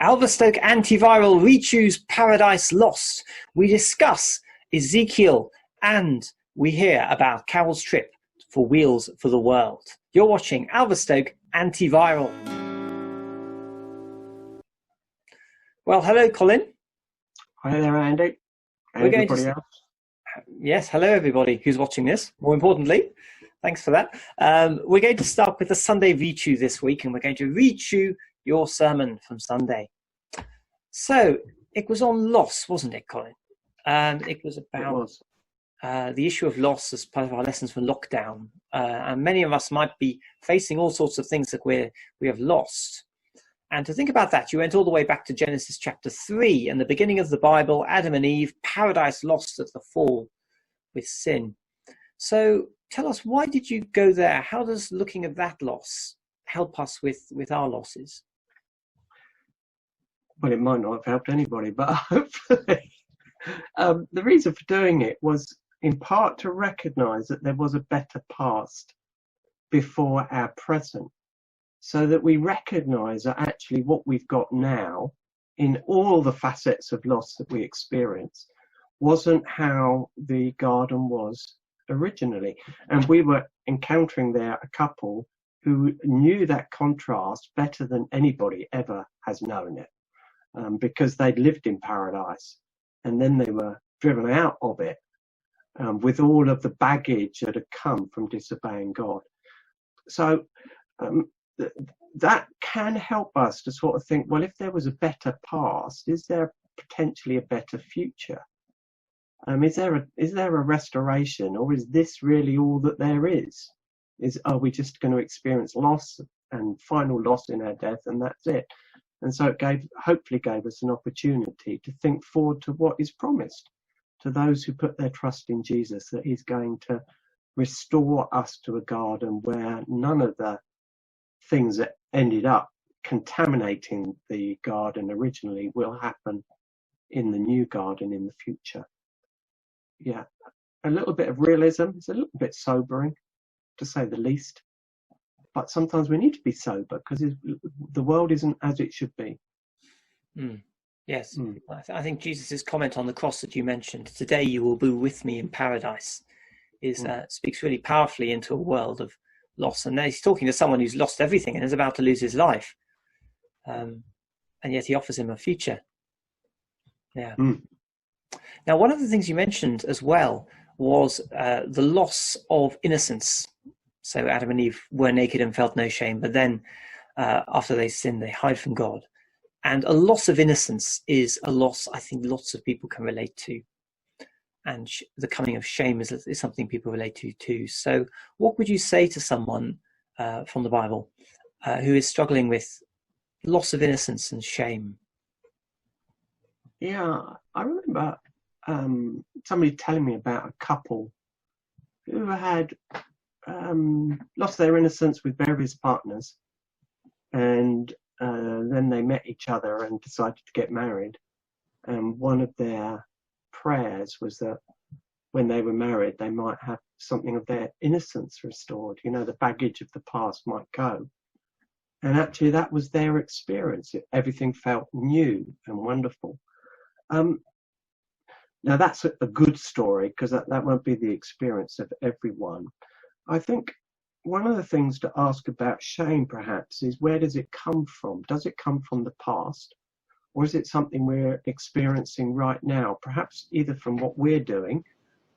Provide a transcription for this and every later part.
Alverstoke Antiviral rechews Paradise Lost. We discuss Ezekiel and we hear about Carol's trip for Wheels for the World. You're watching Alverstoke Antiviral. Well, hello, Colin. Hi there, Andy. And everybody else. Yes, hello, everybody who's watching this. More importantly, thanks for that. We're going to start with the Sunday rechew this week, and we're going to rechew your sermon from Sunday. So it was on loss, wasn't it, Colin? It was about the issue of loss as part of our lessons from lockdown. And many of us might be facing all sorts of things that we have lost. And to think about that, you went all the way back to Genesis chapter 3 and the beginning of the Bible, Adam and Eve, paradise lost at the fall with sin. So tell us, why did you go there? How does looking at that loss help us with our losses? Well, it might not have helped anybody, but hopefully. The reason for doing it was in part to recognise that there was a better past before our present, so that we recognise that actually what we've got now in all the facets of loss that we experience wasn't how the garden was originally. And we were encountering there a couple who knew that contrast better than anybody ever has known it. Because they'd lived in paradise and then they were driven out of it with all of the baggage that had come from disobeying God. So that can help us to sort of think, well, if there was a better past, is there potentially a better future? Is there a restoration, or is this really all that there is? Are we just going to experience loss and final loss in our death, and that's it? And so it hopefully gave us an opportunity to think forward to what is promised to those who put their trust in Jesus, that he's going to restore us to a garden where none of the things that ended up contaminating the garden originally will happen in the new garden in the future. Yeah, a little bit of realism. It's a little bit sobering, to say the least. But sometimes we need to be sober because the world isn't as it should be. Yes. I think Jesus' comment on the cross that you mentioned, today you will be with me in paradise, speaks really powerfully into a world of loss. And he's talking to someone who's lost everything and is about to lose his life. And yet he offers him a future. Yeah. Now, one of the things you mentioned as well was the loss of innocence. So Adam and Eve were naked and felt no shame, but then after they sinned, they hide from God. And a loss of innocence is a loss I think lots of people can relate to. And the coming of shame is something people relate to too. So what would you say to someone from the Bible who is struggling with loss of innocence and shame? Yeah, I remember somebody telling me about a couple who had lost their innocence with various partners, and then they met each other and decided to get married. And one of their prayers was that when they were married, they might have something of their innocence restored. You know, the baggage of the past might go. And actually, that was their experience. Everything felt new and wonderful. Now, that's a good story, because that won't be the experience of everyone. I think one of the things to ask about shame, perhaps, is where does it come from? Does it come from the past? Or is it something we're experiencing right now? Perhaps either from what we're doing,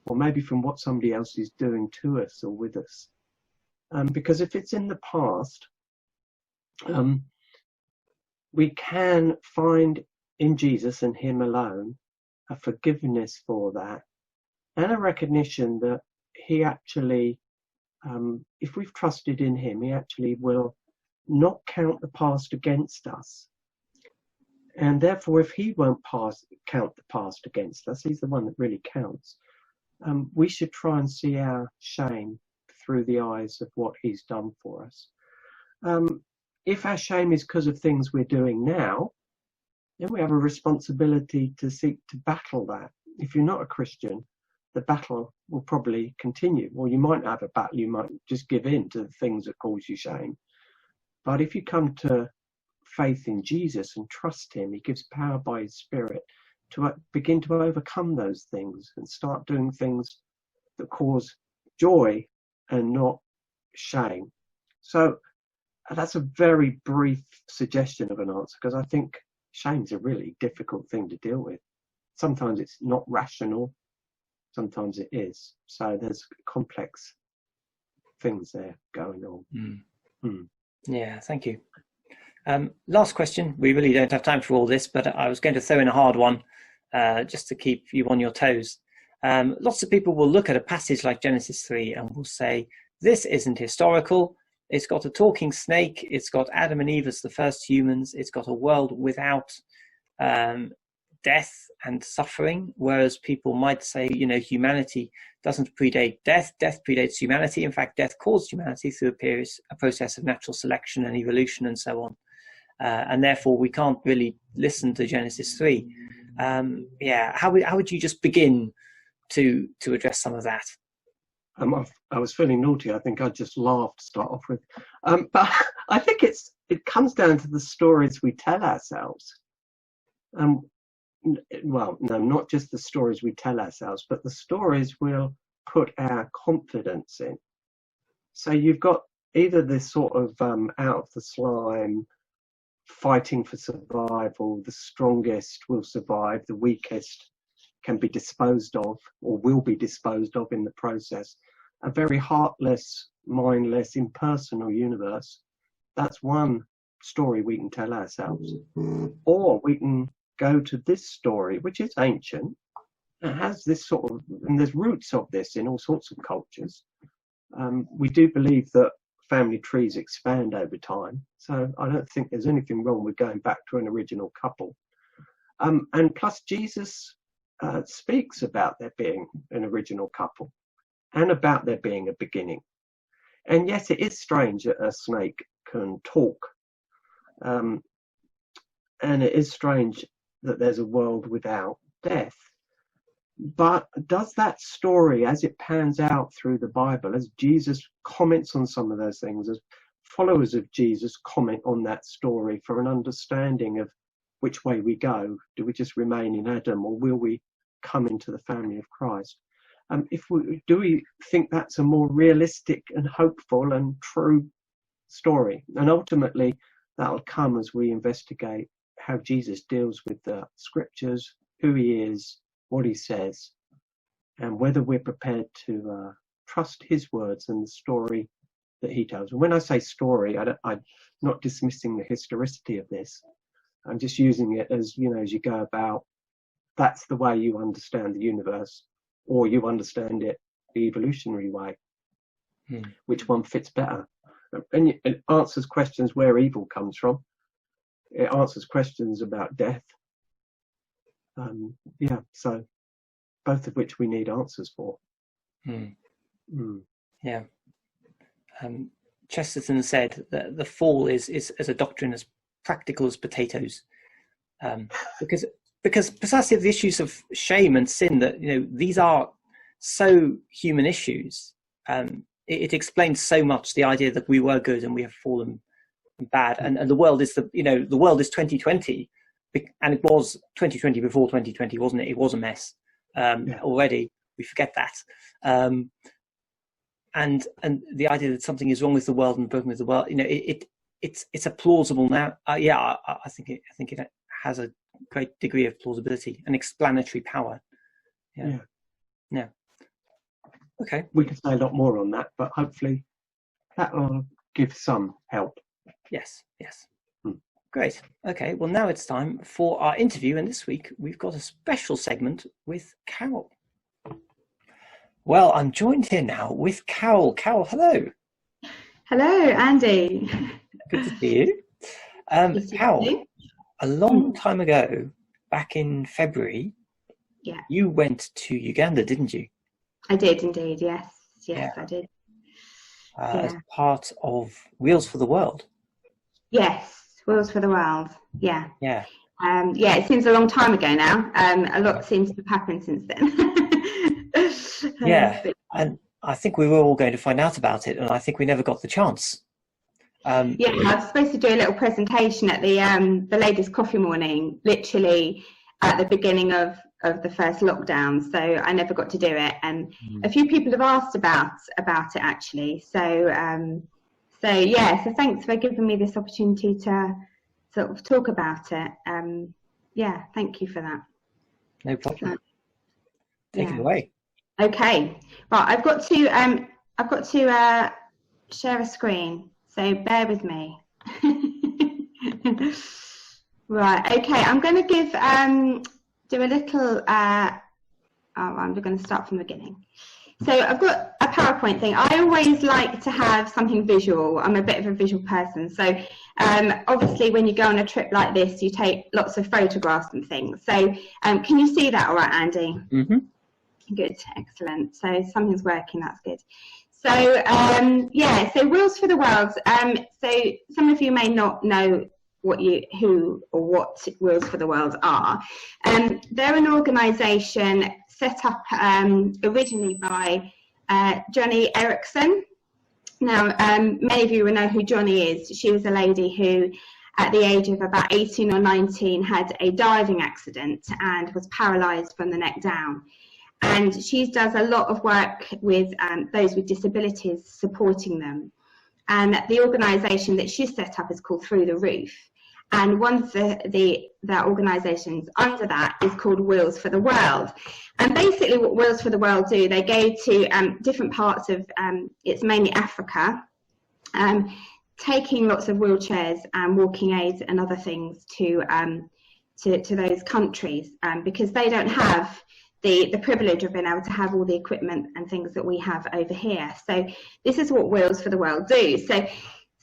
or maybe from what somebody else is doing to us or with us. Because if it's in the past, we can find in Jesus and him alone a forgiveness for that, and a recognition that he actually, if we've trusted in him, he actually will not count the past against us. And therefore, if he won't count the past against us, he's the one that really counts. We should try and see our shame through the eyes of what he's done for us. If our shame is because of things we're doing now, then we have a responsibility to seek to battle that. If you're not a Christian, the battle will probably continue. Or you might have a battle, you might just give in to the things that cause you shame. But if you come to faith in Jesus and trust him, he gives power by his Spirit to begin to overcome those things and start doing things that cause joy and not shame. So that's a very brief suggestion of an answer, because I think shame's a really difficult thing to deal with. Sometimes it's not rational, sometimes it is. So there's complex things there going on. Yeah, thank you. Last question. We really don't have time for all this, but I was going to throw in a hard one just to keep you on your toes. Lots of people will look at a passage like Genesis 3 and will say, this isn't historical. It's got a talking snake. It's got Adam and Eve as the first humans. It's got a world without death and suffering, whereas people might say, humanity doesn't predate death. Death predates humanity. In fact, death caused humanity through a process of natural selection and evolution and so on. And therefore, we can't really listen to Genesis 3. How would you just begin to address some of that? I was feeling naughty. I think I just laughed to start off with. But I think it comes down to the stories we tell ourselves. Well, no, not just the stories we tell ourselves, but the stories we'll put our confidence in. So you've got either this sort of out of the slime, fighting for survival, the strongest will survive, the weakest can be disposed of or will be disposed of in the process. A very heartless, mindless, impersonal universe. That's one story we can tell ourselves. Or we can go to this story, which is ancient. It has this sort of, and there's roots of this in all sorts of cultures. We do believe that family trees expand over time. So I don't think there's anything wrong with going back to an original couple. And plus Jesus speaks about there being an original couple and about there being a beginning. And yes, it is strange that a snake can talk. And it is strange that there's a world without death. But does that story, as it pans out through the Bible, as Jesus comments on some of those things, as followers of Jesus comment on that story for an understanding of which way we go? Do we just remain in Adam, or will we come into the family of Christ? Do we think that's a more realistic and hopeful and true story? And ultimately, that'll come as we investigate how Jesus deals with the scriptures, who he is, what he says, and whether we're prepared to trust his words and the story that he tells. And when I say story, I'm not dismissing the historicity of this. I'm just using it as, as you go about, that's the way you understand the universe, or you understand it the evolutionary way. Which one fits better? And it answers questions where evil comes from. It answers questions about death. So both of which we need answers for. Yeah. Chesterton said that the fall is as a doctrine as practical as potatoes, because precisely the issues of shame and sin, that these are so human issues. It explains so much the idea that we were good and we have fallen bad, and the world is the world is 2020, and it was 2020 before 2020, wasn't it? It was a mess already. We forget that, and the idea that something is wrong with the world and broken with the world, it's a plausible now. I think it has a great degree of plausibility and explanatory power. Yeah. Okay. We could say a lot more on that, but hopefully that will give some help. Yes. Great. Okay, well now it's time for our interview, and this week we've got a special segment with Carol. Well, I'm joined here now with Carol. Carol, hello. Hello, Andy. Good to see you. Carol, a long time ago, back in February, you went to Uganda, didn't you? I did indeed, yes. I did. As part of Wheels for the World. Yes, Wheels for the World, yeah. It seems a long time ago now. A lot seems to have happened since then. And I think we were all going to find out about it, and I think we never got the chance. Yeah, I was supposed to do a little presentation at the ladies' coffee morning, literally at the beginning of the first lockdown. So I never got to do it, and a few people have asked about it actually. So so thanks for giving me this opportunity to sort of talk about it. Yeah, thank you for that. No problem. Take it away. Okay. Well, I've got to share a screen, so bear with me. Right. Okay. I'm going to do a little. I'm going to start from the beginning. So I've got a PowerPoint thing. I always like to have something visual. I'm a bit of a visual person. So obviously when you go on a trip like this, you take lots of photographs and things. So can you see that all right, Andy? Mm-hmm. Good, excellent. So something's working, that's good. So so Wheels for the World. So some of you may not know what Wheels for the World are. They're an organisation set up originally by Johnny Erickson. Now, many of you will know who Johnny is. She was a lady who, at the age of about 18 or 19, had a diving accident and was paralysed from the neck down. And she does a lot of work with those with disabilities, supporting them. And the organisation that she set up is called Through the Roof. And one of the organisations under that is called Wheels for the World. And basically what Wheels for the World do, they go to different parts of, it's mainly Africa, taking lots of wheelchairs and walking aids and other things to those countries, because they don't have the privilege of being able to have all the equipment and things that we have over here. So this is what Wheels for the World do. So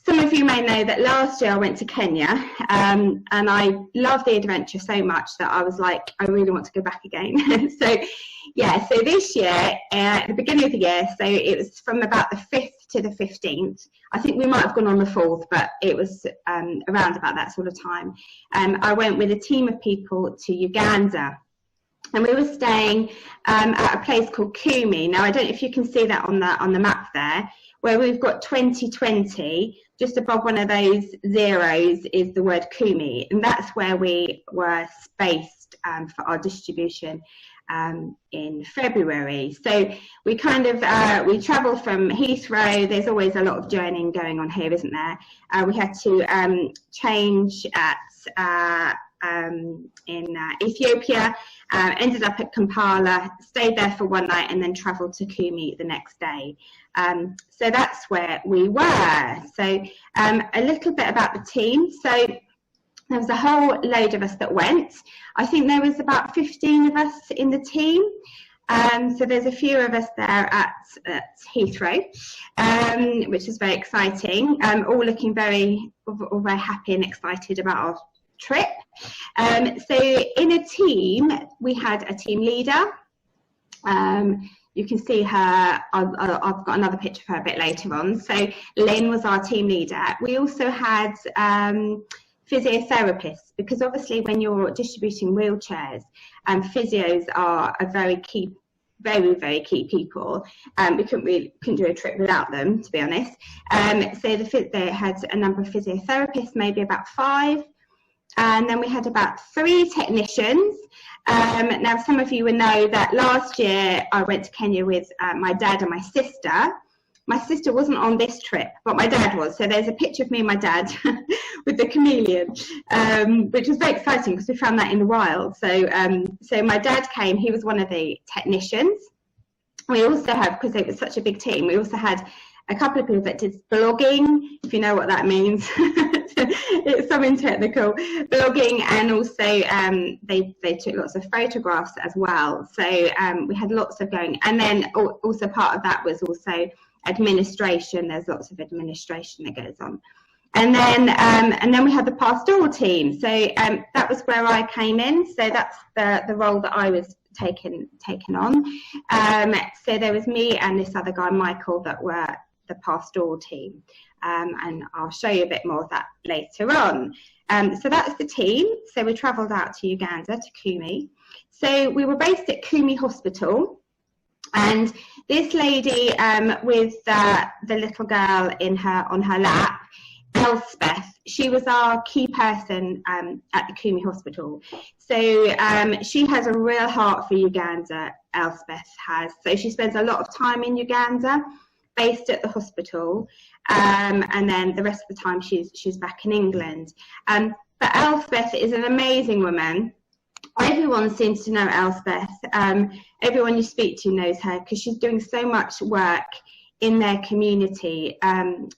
some of you may know that last year I went to Kenya, and I loved the adventure so much that I was like, I really want to go back again. So this year, at the beginning of the year, so it was from about the 5th to the 15th. I think we might have gone on the 4th, but it was around about that sort of time. I went with a team of people to Uganda. And we were staying at a place called Kumi. Now, I don't know if you can see that on the map there, where we've got 2020. Just above one of those zeros is the word Kumi, and that's where we were spaced for our distribution in February. So we kind of we travel from Heathrow. There's always a lot of journeying going on here, isn't there? We had to change at in Ethiopia, ended up at Kampala, stayed there for one night, and then travelled to Kumi the next day. So that's where we were. So a little bit about the team. So there was a whole load of us that went. I think there was about 15 of us in the team. So there's a few of us there at Heathrow, which is very exciting. All looking all very happy and excited about our trip. So in a team, we had a team leader. You can see her, I've got another picture of her a bit later on. So Lynn was our team leader. We also had physiotherapists, because obviously when you're distributing wheelchairs, physios are a very, very key people. We couldn't do a trip without them, to be honest. So they had a number of physiotherapists, maybe about 5. And then we had about 3 technicians. Now, some of you will know that last year I went to Kenya with my dad and my sister. My sister wasn't on this trip, but my dad was. So there's a picture of me and my dad with the chameleon, which was very exciting because we found that in the wild. So, so my dad came. He was one of the technicians. We also had, because it was such a big team, we also had a couple of people that did blogging, if you know what that means. It's something technical, blogging, and also they took lots of photographs as well. So we had lots of going, and then also part of that was also administration. There's lots of administration that goes on, and then we had the pastoral team. So that was where I came in. So that's the role that I was taken on. So there was me and this other guy, Michael, that were the pastoral team. And I'll show you a bit more of that later on. So that's the team. So we travelled out to Uganda, to Kumi. So we were based at Kumi Hospital. And this lady with the little girl on her lap Elspeth. She was our key person at the Kumi Hospital. So she has a real heart for Uganda, Elspeth has. So she spends a lot of time in Uganda, based at the hospital, and then the rest of the time she's back in England. But Elspeth is an amazing woman. Everyone seems to know Elspeth. Everyone you speak to knows her because she's doing so much work in their community,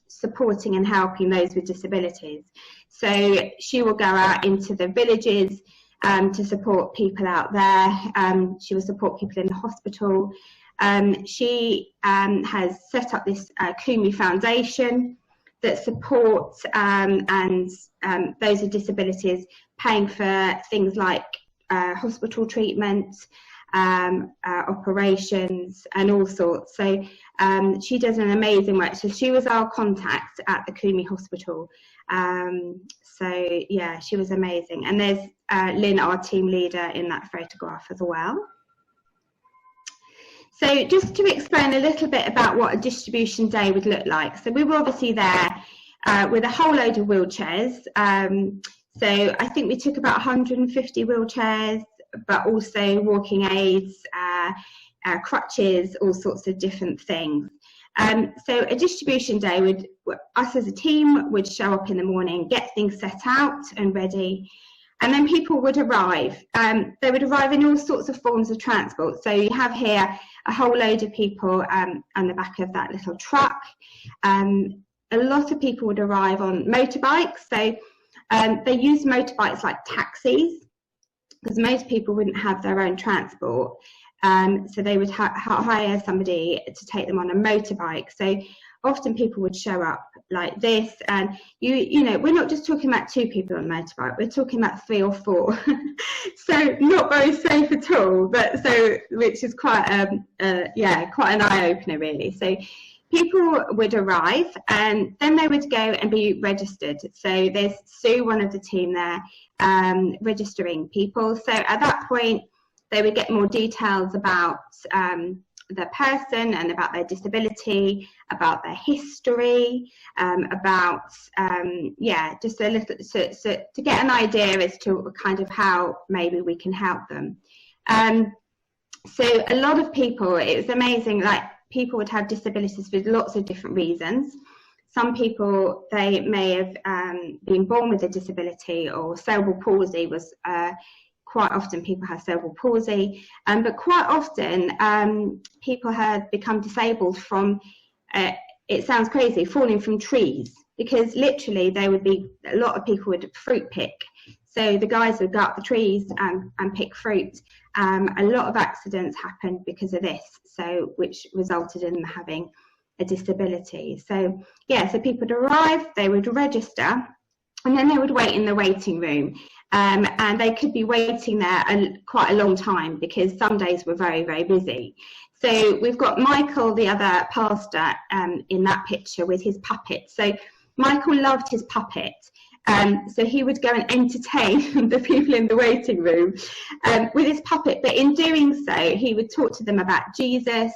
supporting and helping those with disabilities. So she will go out into the villages to support people out there. She will support people in the hospital. She has set up this Kumi Foundation that supports those with disabilities, paying for things like hospital treatment, operations and all sorts. So she does an amazing work. So she was our contact at the Kumi Hospital. So yeah, she was amazing. And there's Lynn, our team leader, in that photograph as well. So just to explain a little bit about what a distribution day would look like. So we were obviously there with a whole load of wheelchairs. So I think we took about 150 wheelchairs, but also walking aids, crutches, all sorts of different things. So a distribution day would, us as a team would show up in the morning, get things set out and ready, and then people would arrive. They would arrive in all sorts of forms of transport. So you have here a whole load of people on the back of that little truck. A lot of people would arrive on motorbikes. So they use motorbikes like taxis, because most people wouldn't have their own transport. So they would hire somebody to take them on a motorbike. So often people would show up like this, and you know, we're not just talking about 2 people on a motorbike, we're talking about 3 or 4. So not very safe at all, but so, which is quite yeah, quite an eye-opener really. So people would arrive and then they would go and be registered. So there's Sue, one of the team there, registering people. So at that point they would get more details about the person and about their disability, about their history, about yeah, just a little, so to get an idea as to kind of how maybe we can help them. So a lot of people, it was amazing, like people would have disabilities for lots of different reasons. Some people, they may have been born with a disability, or cerebral palsy was quite often people have cerebral palsy, but quite often people have become disabled from, it sounds crazy, falling from trees, because literally they would be, a lot of people would fruit pick. So the guys would go up the trees and pick fruit. A lot of accidents happened because of this, so which resulted in them having a disability. So yeah, so people would arrive, they would register, and then they would wait in the waiting room. And they could be waiting there quite a long time, because some days were very, very busy. So we've got Michael, the other pastor, in that picture with his puppet. So Michael loved his puppet. So he would go and entertain the people in the waiting room with his puppet. But in doing so, he would talk to them about Jesus,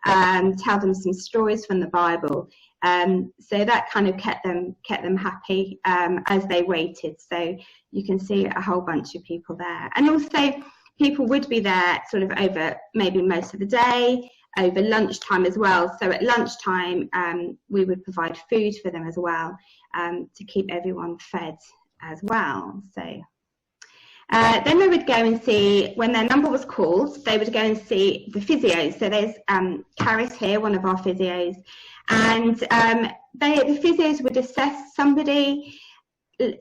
tell them some stories from the Bible. So that kind of kept them happy as they waited. So you can see a whole bunch of people there. And also people would be there sort of over maybe most of the day, over lunchtime as well. So at lunchtime, we would provide food for them as well, to keep everyone fed as well. So then they would go and see, when their number was called, they would go and see the physios. So there's Caris here, one of our physios, and the physios would assess somebody,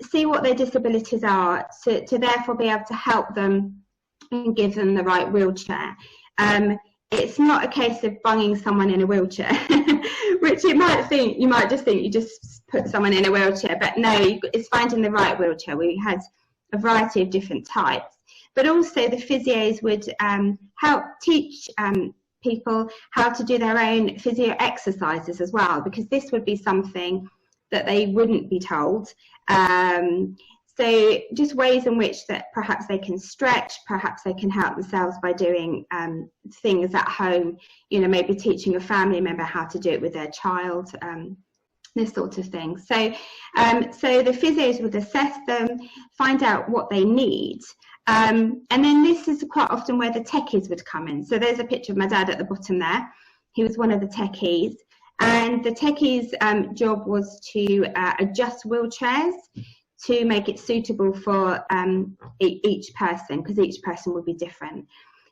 see what their disabilities are, to therefore be able to help them and give them the right wheelchair. It's not a case of bunging someone in a wheelchair, which you might just think you just put someone in a wheelchair, but no, it's finding the right wheelchair. We had a variety of different types, but also the physios would help teach people how to do their own physio exercises as well, because this would be something that they wouldn't be told. So just ways in which that perhaps they can stretch, perhaps they can help themselves by doing things at home, you know, maybe teaching a family member how to do it with their child, this sort of thing. So the physios would assess them, find out what they need, and then this is quite often where the techies would come in. So there's a picture of my dad at the bottom there. He was one of the techies, and the techies' job was to adjust wheelchairs to make it suitable for each person, because each person would be different.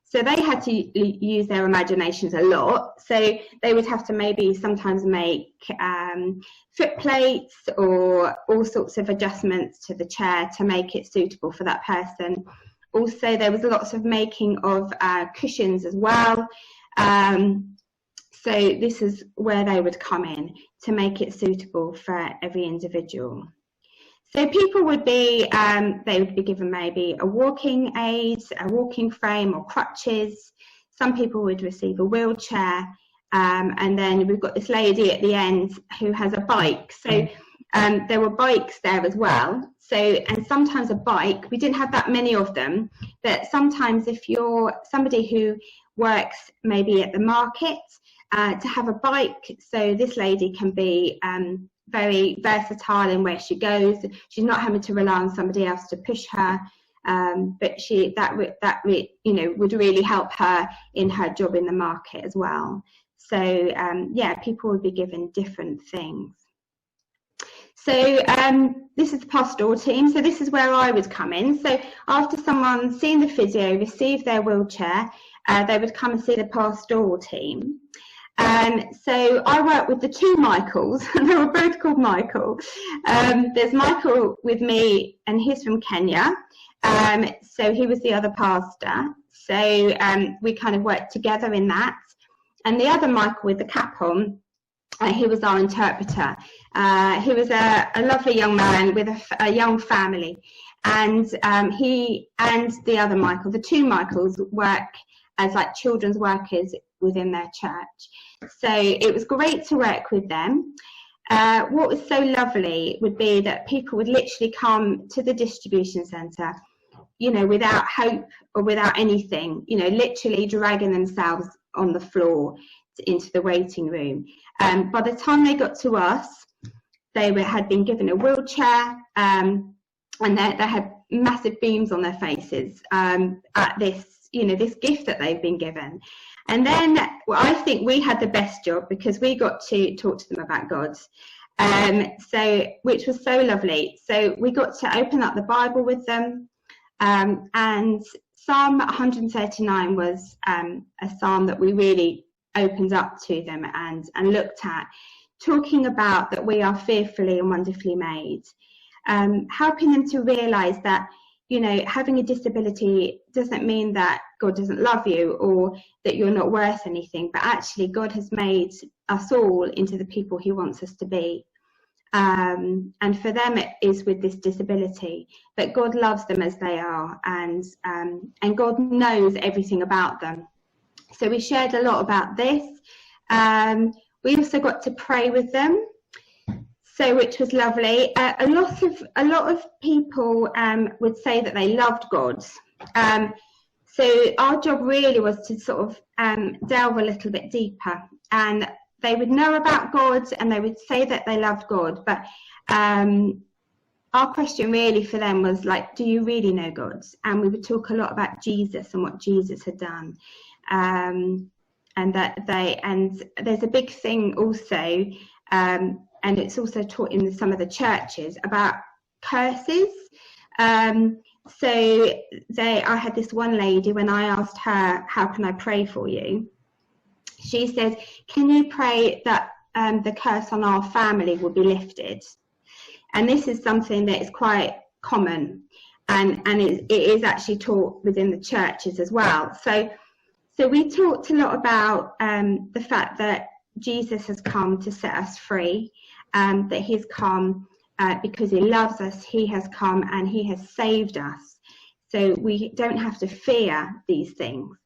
So they had to use their imaginations a lot. So they would have to maybe sometimes make foot plates or all sorts of adjustments to the chair to make it suitable for that person. Also, there was lots of making of cushions as well. So this is where they would come in to make it suitable for every individual. So people would be, they would be given maybe a walking aid, a walking frame or crutches. Some people would receive a wheelchair. And then we've got this lady at the end who has a bike. So there were bikes there as well. So, and sometimes a bike, we didn't have that many of them, but sometimes if you're somebody who works maybe at the market, to have a bike, so this lady can be very versatile in where she goes. She's not having to rely on somebody else to push her, but would really help her in her job in the market as well. So yeah, people would be given different things. So this is the pastoral team. So this is where I would come in. So after someone seen the physio, received their wheelchair, they would come and see the pastoral team. So I work with the two Michaels, and they were both called Michael. There's Michael with me, and he's from Kenya. So he was the other pastor. So we kind of worked together in that. And the other Michael with the cap on, he was our interpreter. He was a lovely young man with a young family. And he and the other Michael, the two Michaels, work as like children's workers within their church. So it was great to work with them. What was so lovely would be that people would literally come to the distribution centre, you know, without hope or without anything, you know, literally dragging themselves on the floor into the waiting room. By the time they got to us, they had been given a wheelchair, and they had massive beams on their faces at this, you know, this gift that they've been given. And then, well, I think we had the best job because we got to talk to them about God, which was so lovely. So we got to open up the Bible with them, and Psalm 139 was a psalm that we really opened up to them and looked at, talking about that we are fearfully and wonderfully made, helping them to realise that, you know, having a disability doesn't mean that God doesn't love you or that you're not worth anything, but actually God has made us all into the people he wants us to be. And for them it is with this disability, but God loves them as they are, and God knows everything about them. So we shared a lot about this. We also got to pray with them, so which was lovely. A lot of people would say that they loved God. So our job really was to sort of delve a little bit deeper, and they would know about God and they would say that they loved God, but our question really for them was like, do you really know God? And we would talk a lot about Jesus and what Jesus had done, and there's a big thing also, and it's also taught in some of the churches about curses. So I had this one lady, when I asked her, how can I pray for you? She says, can you pray that the curse on our family will be lifted? And this is something that is quite common, and it is actually taught within the churches as well. So we talked a lot about the fact that Jesus has come to set us free, that he's come because he loves us, he has come and he has saved us. So we don't have to fear these things.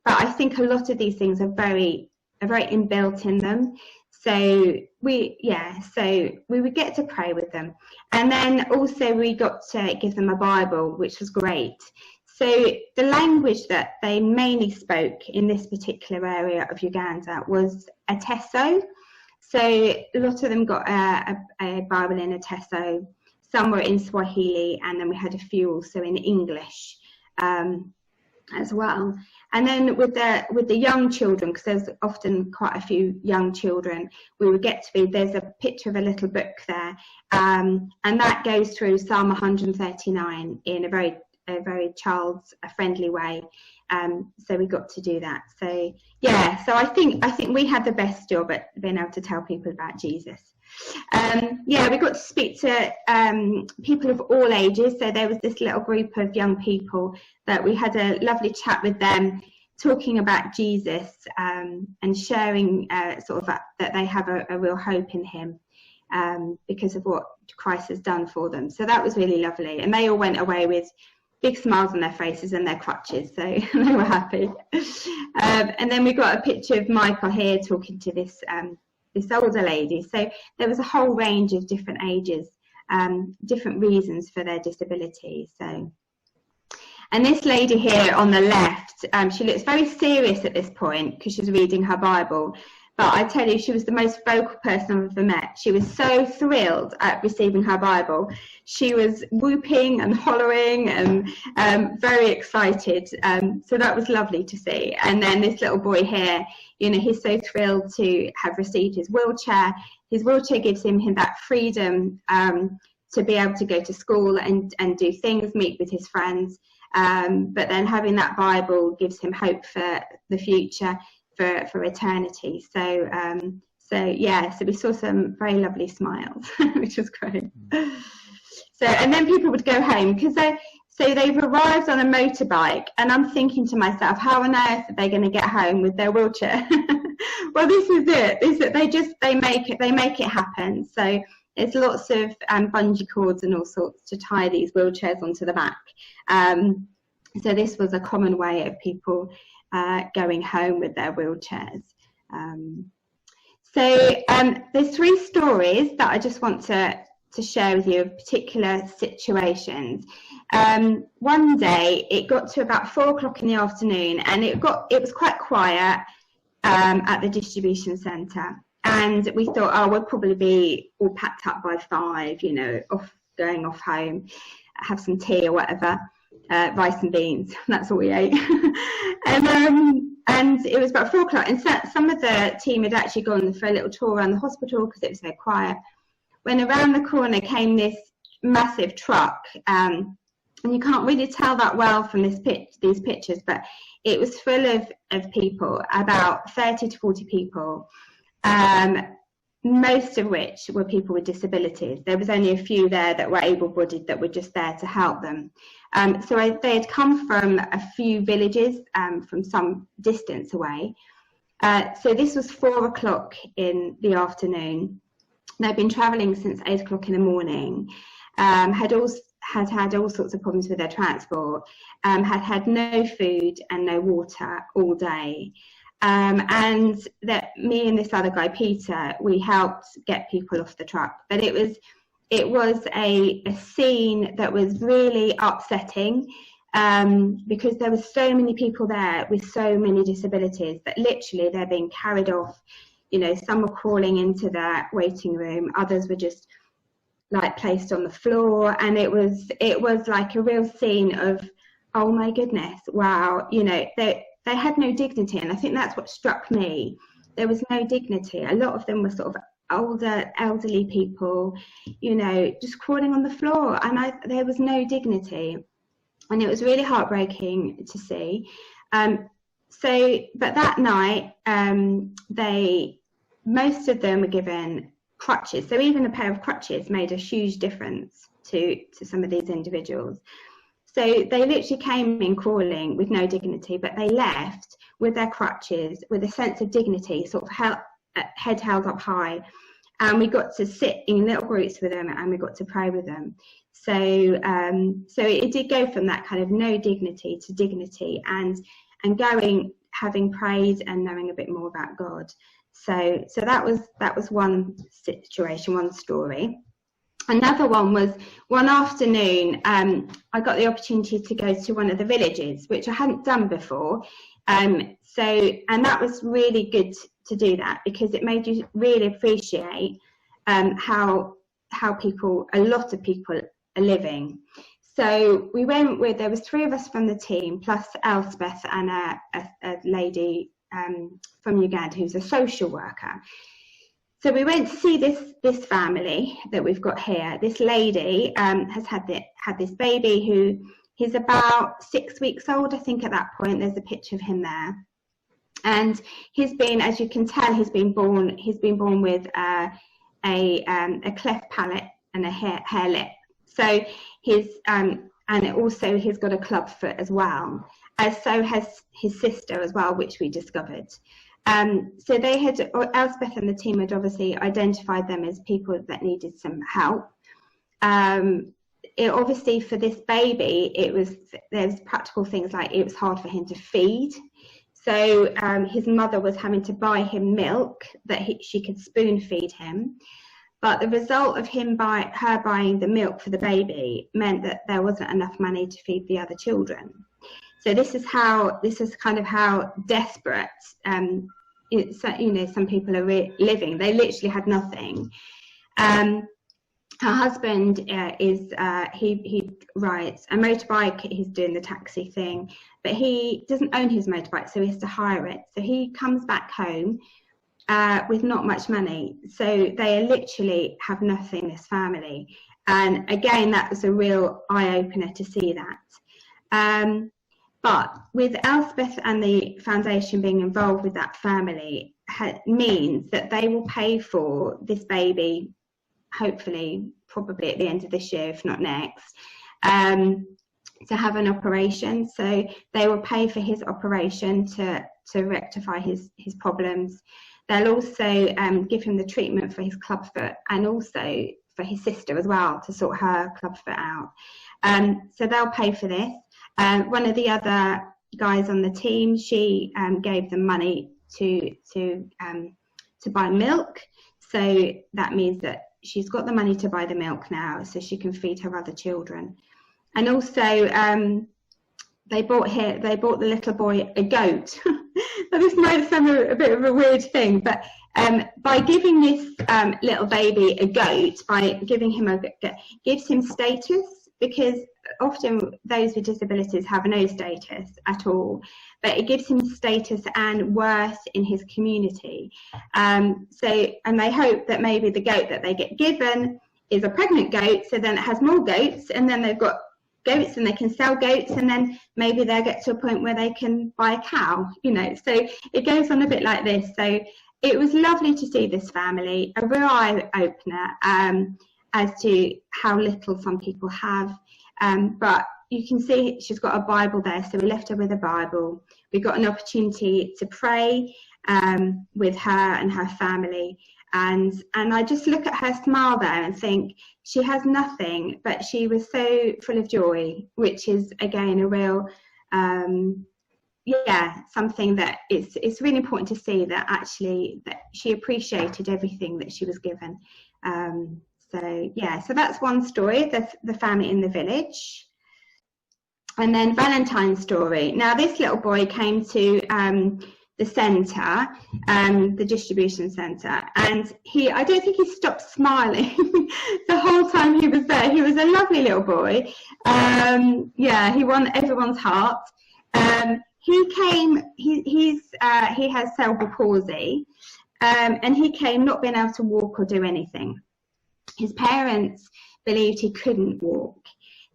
But I think a lot of these things are very inbuilt in them. So we would get to pray with them, and then also we got to give them a Bible, which was great. So the language that they mainly spoke in this particular area of Uganda was Ateso. So a lot of them got a Bible in a Teso, some were in Swahili, and then we had a few also in English as well. And then with the young children, because there's often quite a few young children, we would get to be, there's a picture of a little book there, and that goes through Psalm 139 in a very child-friendly way. So we got to do that. So yeah, so I think we had the best job at being able to tell people about Jesus. Yeah, we got to speak to people of all ages. So there was this little group of young people that we had a lovely chat with them, talking about Jesus, and sharing sort of that they have a real hope in him because of what Christ has done for them. So that was really lovely, and they all went away with big smiles on their faces and their crutches, so they were happy. And then we got a picture of Michael here talking to this older lady. So there was a whole range of different ages, different reasons for their disability. So, and this lady here on the left, she looks very serious at this point because she's reading her Bible. But I tell you, she was the most vocal person I've ever met. She was so thrilled at receiving her Bible. She was whooping and hollering and very excited. So that was lovely to see. And then this little boy here, you know, he's so thrilled to have received his wheelchair. His wheelchair gives him that freedom to be able to go to school and do things, meet with his friends. But then having that Bible gives him hope for the future, for eternity. So yeah, so we saw some very lovely smiles, which was great. So, and then people would go home because they've arrived on a motorbike, and I'm thinking to myself, how on earth are they going to get home with their wheelchair? Well, this is it. They make it happen. So there's lots of bungee cords and all sorts to tie these wheelchairs onto the back. So this was a common way of people going home with their wheelchairs. So there's 3 stories that I just want to share with you of particular situations. One day it got to about 4 o'clock in the afternoon, and it was quite quiet at the distribution centre, and we thought, oh, we'll probably be all packed up by 5, you know, going off home, have some tea or whatever. Rice and beans, that's all we ate. And it was about 4 o'clock, and some of the team had actually gone for a little tour around the hospital because it was so quiet, when around the corner came this massive truck, and you can't really tell that well from these pictures, but it was full of people, about 30 to 40 people, most of which were people with disabilities. There was only a few there that were able-bodied that were just there to help them. So they had come from a few villages from some distance away. So this was 4 o'clock in the afternoon. They'd been travelling since 8 o'clock in the morning, had had all sorts of problems with their transport, had no food and no water all day. And that me and this other guy, Peter, we helped get people off the truck. But it was a scene that was really upsetting, because there were so many people there with so many disabilities that literally they're being carried off. You know, some were crawling into the waiting room, others were just like placed on the floor, and it was like a real scene of, oh my goodness, wow, you know, they had no dignity, and I think that's what struck me. There was no dignity. A lot of them were sort of elderly people, you know, just crawling on the floor, and there was no dignity, and it was really heartbreaking to see. But that night, most of them were given crutches. So even a pair of crutches made a huge difference to some of these individuals. So they literally came in crawling with no dignity, but they left with their crutches, with a sense of dignity, sort of head held up high. And we got to sit in little groups with them, and we got to pray with them. So it did go from that kind of no dignity to dignity, and having prayed and knowing a bit more about God. So that was one situation, one story. Another one was one afternoon, I got the opportunity to go to one of the villages, which I hadn't done before. And that was really good to do that, because it made you really appreciate how a lot of people are living. So we went with, there was 3 of us from the team, plus Elspeth and a lady from Uganda who's a social worker. So we went to see this family that we've got here. This lady has had this baby who, he's about 6 weeks old, I think, at that point. There's a picture of him there. And he's been, as you can tell, he's been born with a cleft palate and a hair lip. So and also he's got a club foot as well, as so has his sister as well, which we discovered. So they had, Elspeth and the team had obviously identified them as people that needed some help. Obviously for this baby, there's practical things like it was hard for him to feed. So his mother was having to buy him milk that she could spoon feed him. But the result of her buying the milk for the baby meant that there wasn't enough money to feed the other children. So this is kind of how desperate, some people are living. They literally had nothing. Her husband he rides a motorbike. He's doing the taxi thing, but he doesn't own his motorbike, so he has to hire it. So he comes back home with not much money. So they literally have nothing, this family. And again, that was a real eye-opener to see that. But with Elspeth and the foundation being involved with that family means that they will pay for this baby, hopefully, probably at the end of this year, if not next, to have an operation. So they will pay for his operation to rectify his problems. They'll also give him the treatment for his clubfoot, and also for his sister as well, to sort her clubfoot out. So they'll pay for this. One of the other guys on the team, she gave them money to buy milk. So that means that she's got the money to buy the milk now, so she can feed her other children. And also, they bought the little boy a goat. This might sound a bit of a weird thing, but by giving this little baby a goat, by giving him gives him status, because often those with disabilities have no status at all, but it gives him status and worth in his community. And they hope that maybe the goat that they get given is a pregnant goat, so then it has more goats, and then they've got goats and they can sell goats, and then maybe they'll get to a point where they can buy a cow, so it goes on a bit like this. So it was lovely to see this family, a real eye-opener as to how little some people have, but you can see she's got a Bible there, so we left her with a Bible. We got an opportunity to pray with her and her family, and I just look at her smile there and think she has nothing, but she was so full of joy, which is again a real something that it's really important to see, that actually that she appreciated everything that she was given. So that's one story, the family in the village. And then Valentine's story. Now this little boy came to the centre, the distribution centre, and I don't think he stopped smiling the whole time he was there. He was a lovely little boy. He won everyone's heart. He came, he has cerebral palsy, and he came not being able to walk or do anything. His parents believed he couldn't walk,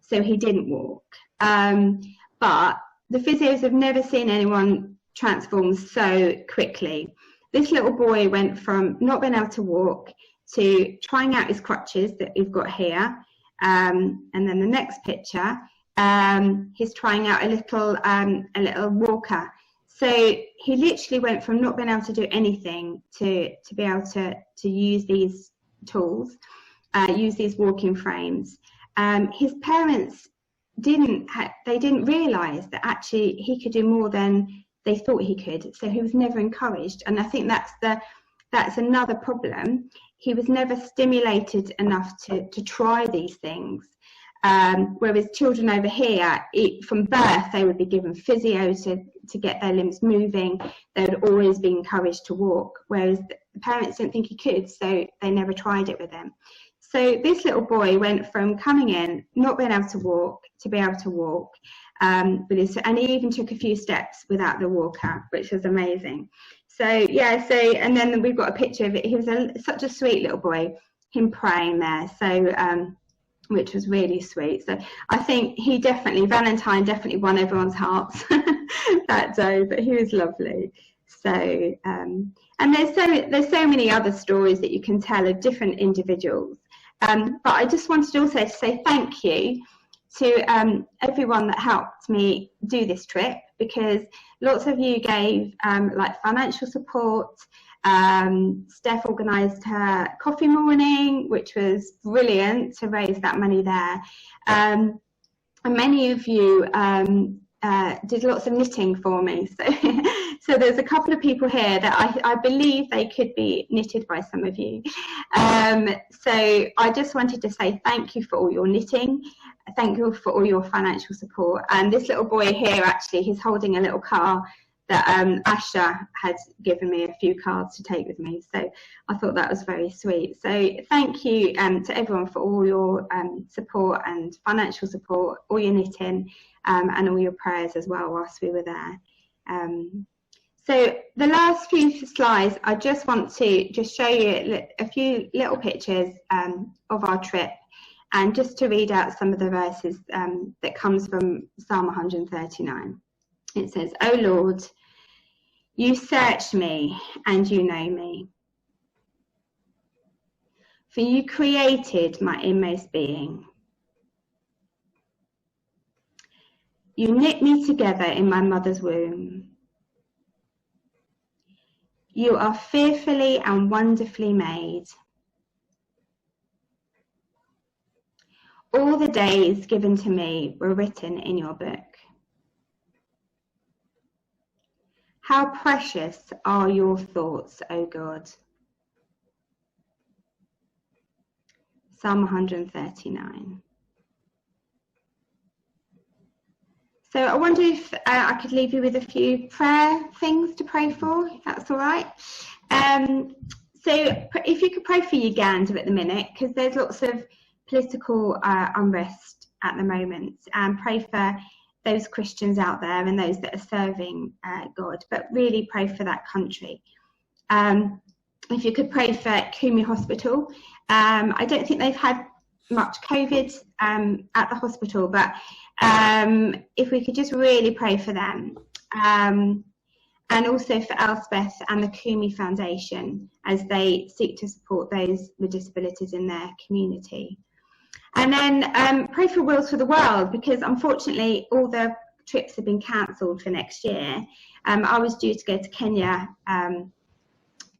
so he didn't walk. But the physios have never seen anyone transform so quickly. This little boy went from not being able to walk to trying out his crutches that we've got here. And then the next picture, he's trying out a little walker. So he literally went from not being able to do anything to be able to use these tools, use these walking frames. His parents didn't realise that actually he could do more than they thought he could, so he was never encouraged. And I think that's another problem. He was never stimulated enough to try these things. Whereas children over here, from birth, they would be given physio to get their limbs moving. They would always be encouraged to walk, whereas the parents didn't think he could, so they never tried it with him. So this little boy went from coming in, not being able to walk, to be able to walk. And he even took a few steps without the walker, which was amazing. So, yeah, and then we've got a picture of it. He was such a sweet little boy, him praying there. So, which was really sweet. So I think Valentine definitely won everyone's hearts that day, but he was lovely. So, and there's so many other stories that you can tell of different individuals. But I just wanted also to say thank you to everyone that helped me do this trip, because lots of you gave like financial support. Steph organised her coffee morning, which was brilliant to raise that money there. And many of you did lots of knitting for me. So there's a couple of people here that I believe they could be knitted by some of you. So I just wanted to say thank you for all your knitting. Thank you for all your financial support. And this little boy here, actually, he's holding a little car that Asha had given me a few cards to take with me. So I thought that was very sweet. So thank you to everyone for all your support and financial support, all your knitting, and all your prayers as well whilst we were there. So the last few slides, I just want to just show you a few little pictures of our trip, and just to read out some of the verses that comes from Psalm 139. It says, "O Lord, you search me and you know me. For you created my inmost being. You knit me together in my mother's womb. You are fearfully and wonderfully made. All the days given to me were written in your book. How precious are your thoughts, O God." Psalm 139. So I wonder if I could leave you with a few prayer things to pray for, if that's all right. So if you could pray for Uganda at the minute, because there's lots of political unrest at the moment, and pray for those Christians out there and those that are serving God, but really pray for that country. If you could pray for Kumi Hospital. I don't think they've had much COVID at the hospital, but if we could just really pray for them. And also for Elspeth and the Kumi Foundation as they seek to support those with disabilities in their community. And then pray for Wills for the World, because unfortunately all the trips have been cancelled for next year. I was due to go to Kenya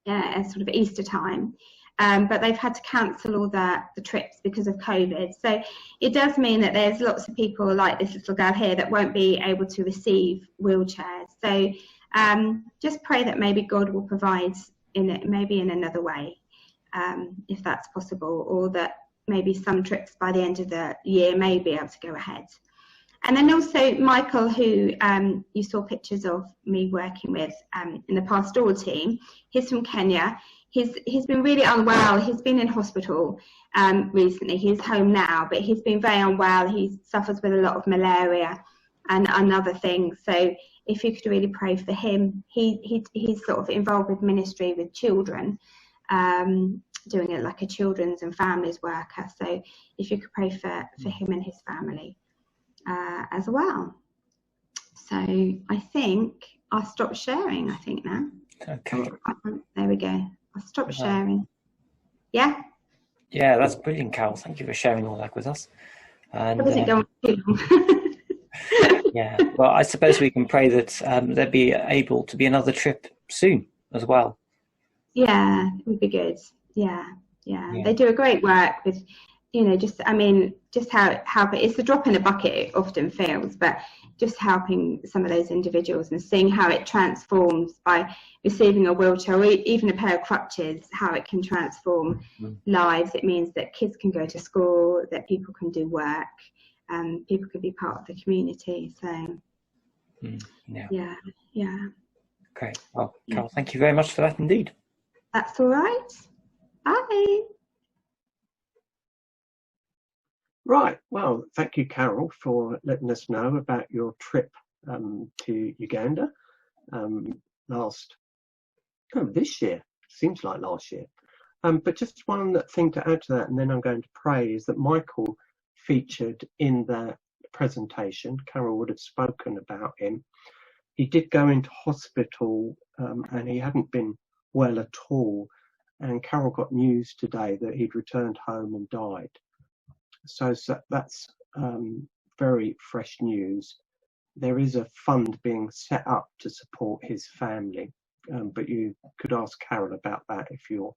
sort of Easter time, but they've had to cancel all the trips because of COVID. So it does mean that there's lots of people like this little girl here that won't be able to receive wheelchairs. So just pray that maybe God will provide maybe in another way, if that's possible, or that maybe some trips by the end of the year may be able to go ahead. And then also Michael, who you saw pictures of me working with in the pastoral team, he's from Kenya. He's been really unwell. He's been in hospital recently. He's home now, but he's been very unwell. He suffers with a lot of malaria and other things. So if you could really pray for him, he's sort of involved with ministry with children, doing it like a children's and families worker. So if you could pray for him and his family as well. So I think I'll stop sharing, I think now. Okay. There we go. I'll stop sharing. Yeah? Yeah, that's brilliant, Carol. Thank you for sharing all that with us. And, it wasn't going too long. Yeah, well, I suppose we can pray that there'd be able to be another trip soon as well. Yeah, it would be good. Yeah. They do a great work with just how it's a drop in a bucket, it often feels, but just helping some of those individuals and seeing how it transforms by receiving a wheelchair or even a pair of crutches, how it can transform lives. It means that kids can go to school, that people can do work, people can be part of the community. So yeah. Great. Well, Carol, thank you very much for that indeed. That's all right. Bye. Right. Well, thank you, Carol, for letting us know about your trip to Uganda this year. Seems like last year. But just one thing to add to that, and then I'm going to pray, is that Michael featured in the presentation. Carol would have spoken about him. He did go into hospital and he hadn't been well at all. And Carol got news today that he'd returned home and died. So that's very fresh news. There is a fund being set up to support his family, but you could ask Carol about that if you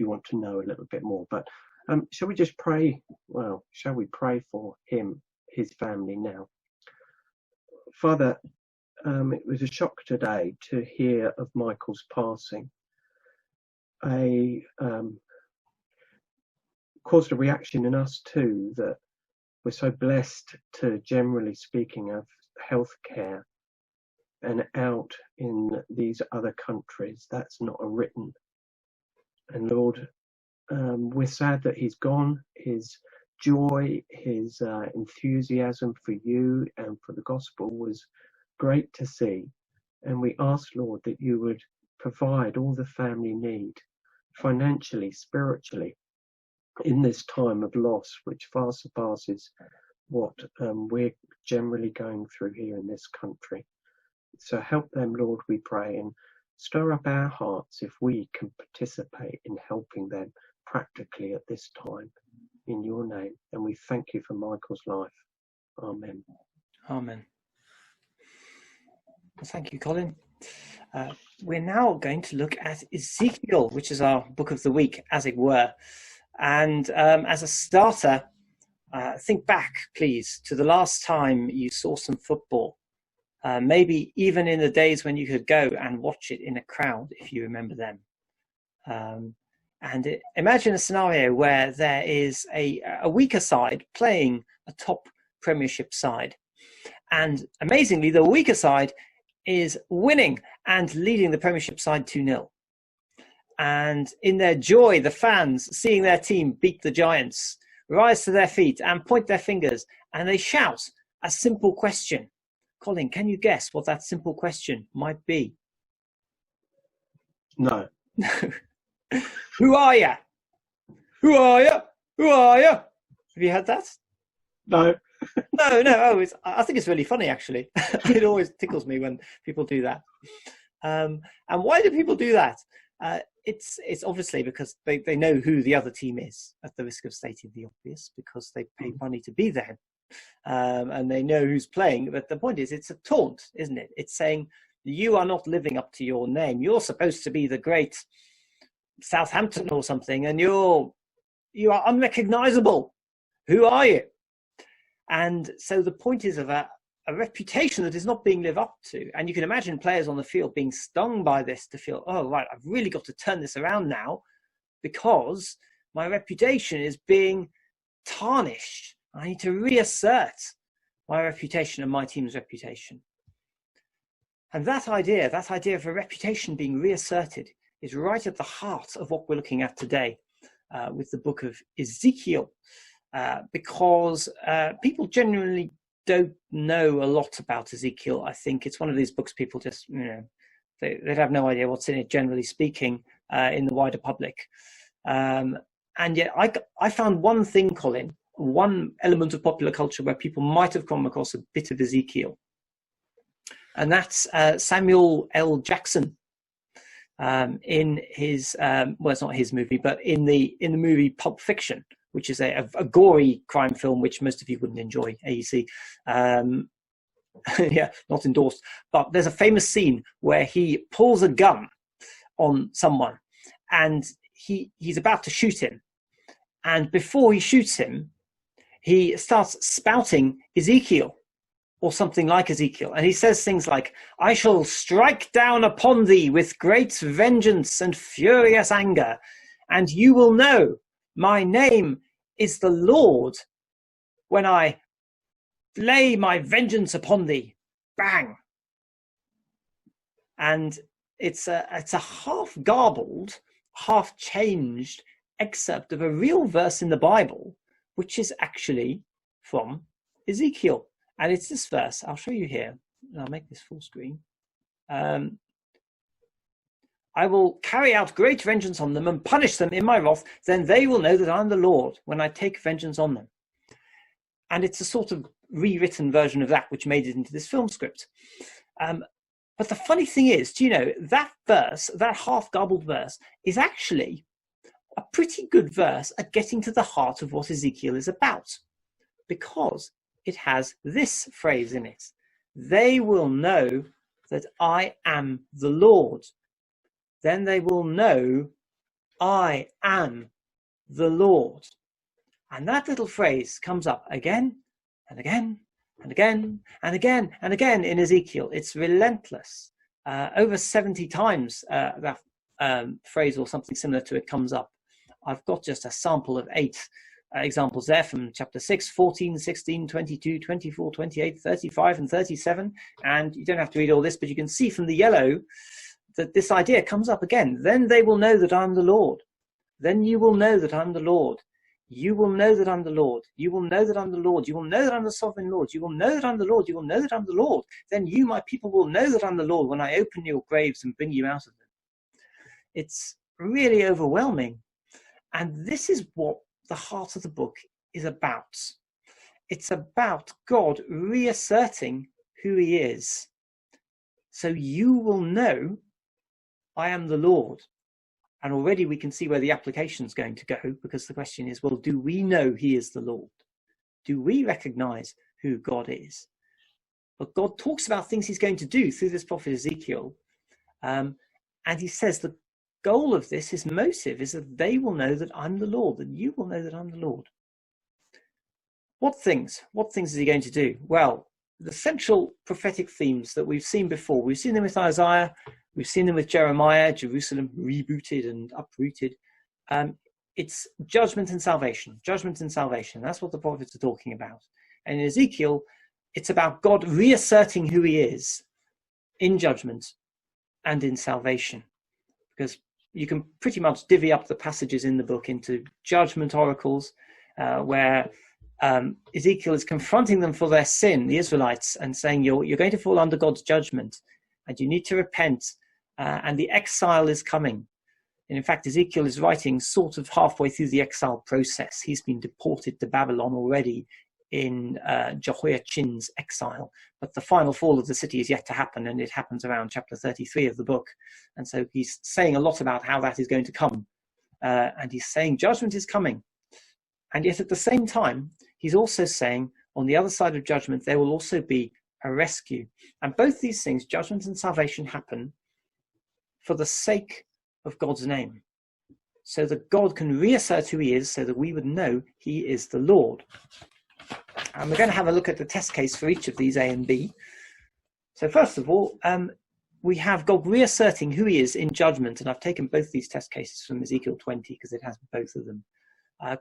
want to know a little bit more. But shall we just pray? Well, shall we pray for his family now? Father, it was a shock today to hear of Michael's passing. Caused a reaction in us too, that we're so blessed to, generally speaking, have healthcare, and out in these other countries that's not a written. And Lord, we're sad that he's gone. His joy, his enthusiasm for you and for the gospel was great to see. And we ask, Lord, that you would provide all the family need, financially, spiritually, in this time of loss, which far surpasses what we're generally going through here in this country. So help them, Lord, we pray, and stir up our hearts if we can participate in helping them practically at this time, in your name. And we thank you for Michael's life. Amen. Amen. Well, thank you, Colin. We're now going to look at Ezekiel, which is our book of the week, as it were. And as a starter, think back, please, to the last time you saw some football. Maybe even in the days when you could go and watch it in a crowd, if you remember them. Imagine a scenario where there is a weaker side playing a top Premiership side. And amazingly, the weaker side is winning and leading the Premiership side 2-0. And in their joy, the fans, seeing their team beat the Giants, rise to their feet and point their fingers, and they shout a simple question. Colin, can you guess what that simple question might be? No. Who are you? Who are you? Who are you? Have you heard that? No. No. I think it's really funny, actually. It always tickles me when people do that. And why do people do that? It's obviously because they know who the other team is, at the risk of stating the obvious, because they pay money to be there. And they know who's playing. But the point is, it's a taunt, isn't it? It's saying, you are not living up to your name. You're supposed to be the great Southampton or something, and you are unrecognizable. Who are you? And so the point is of a reputation that is not being lived up to. And you can imagine players on the field being stung by this, to feel, oh, right, I've really got to turn this around now because my reputation is being tarnished. I need to reassert my reputation and my team's reputation. And that idea of a reputation being reasserted is right at the heart of what we're looking at today with the book of Ezekiel, because people generally don't know a lot about Ezekiel. I think it's one of these books people just, they have no idea what's in it, generally speaking, in the wider public. And yet I found one thing, Colin, one element of popular culture where people might have come across a bit of Ezekiel. And that's Samuel L. Jackson in his, well, it's not his movie, but in the movie Pulp Fiction, which is a gory crime film, which most of you wouldn't enjoy, AEC. Yeah, not endorsed. But there's a famous scene where he pulls a gun on someone and he's about to shoot him. And before he shoots him, he starts spouting Ezekiel, or something like Ezekiel. And he says things like, I shall strike down upon thee with great vengeance and furious anger, and you will know my name is the Lord when I lay my vengeance upon thee. Bang! And it's a half garbled, half changed excerpt of a real verse in the Bible, which is actually from Ezekiel. And it's this verse. I'll show you here. I'll make this full screen. I will carry out great vengeance on them and punish them in my wrath. Then they will know that I'm the Lord when I take vengeance on them. And it's a sort of rewritten version of that, which made it into this film script. But the funny thing is, do you know, that verse, that half garbled verse, is actually a pretty good verse at getting to the heart of what Ezekiel is about, because it has this phrase in it. They will know that I am the Lord. Then they will know I am the Lord. And that little phrase comes up again and again and again and again and again in Ezekiel. It's relentless. Over 70 times that phrase or something similar to it comes up. I've got just a sample of 8 examples there from chapter 6, 14, 16, 22, 24, 28, 35 and 37. And you don't have to read all this, but you can see from the yellow that this idea comes up again. Then they will know that I'm the Lord. Then you will know that I'm the Lord. You will know that I'm the Lord. You will know that I'm the Lord. You will know that I'm the sovereign Lord. You will know that I'm the Lord. You will know that I'm the Lord. Then you, my people, will know that I'm the Lord when I open your graves and bring you out of them. It's really overwhelming. And this is what the heart of the book is about. It's about God reasserting who he is. So you will know I am the Lord. And already we can see where the application is going to go, because the question is, well, do we know he is the Lord? Do we recognize who God is? But God talks about things he's going to do through this prophet Ezekiel. And he says the goal of this, his motive, is that they will know that I'm the Lord, that you will know that I'm the Lord. What things? What things is he going to do? Well, the central prophetic themes that we've seen before, we've seen them with Isaiah, we've seen them with Jeremiah, Jerusalem rebooted and uprooted. It's judgment and salvation. Judgment and salvation. That's what the prophets are talking about. And in Ezekiel, it's about God reasserting who he is in judgment and in salvation. Because you can pretty much divvy up the passages in the book into judgment oracles, where Ezekiel is confronting them for their sin, the Israelites, and saying, you're going to fall under God's judgment, and you need to repent, and the exile is coming. And in fact, Ezekiel is writing sort of halfway through the exile process. He's been deported to Babylon already in Jehoiachin's exile, but the final fall of the city is yet to happen, and it happens around chapter 33 of the book. And so he's saying a lot about how that is going to come, and he's saying judgment is coming. And yet at the same time, he's also saying on the other side of judgment, there will also be a rescue. And both these things, judgment and salvation, happen for the sake of God's name, so that God can reassert who he is, so that we would know he is the Lord. And we're going to have a look at the test case for each of these, A and B. So first of all, we have God reasserting who he is in judgment, and I've taken both these test cases from Ezekiel 20 because it has both of them.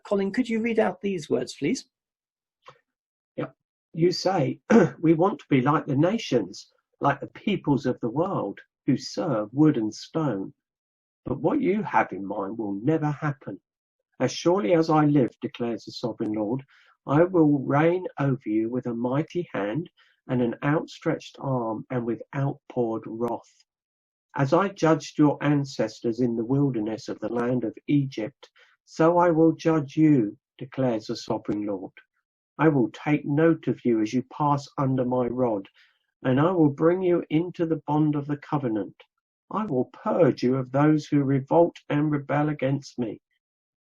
Colin, could you read out these words, please? Yep. You say, we want to be like the nations, like the peoples of the world, who serve wood and stone. But what you have in mind will never happen. As surely as I live, declares the sovereign Lord, I will reign over you with a mighty hand and an outstretched arm and with outpoured wrath. As I judged your ancestors in the wilderness of the land of Egypt, so I will judge you, declares the sovereign Lord. I will take note of you as you pass under my rod, and I will bring you into the bond of the covenant. I will purge you of those who revolt and rebel against me.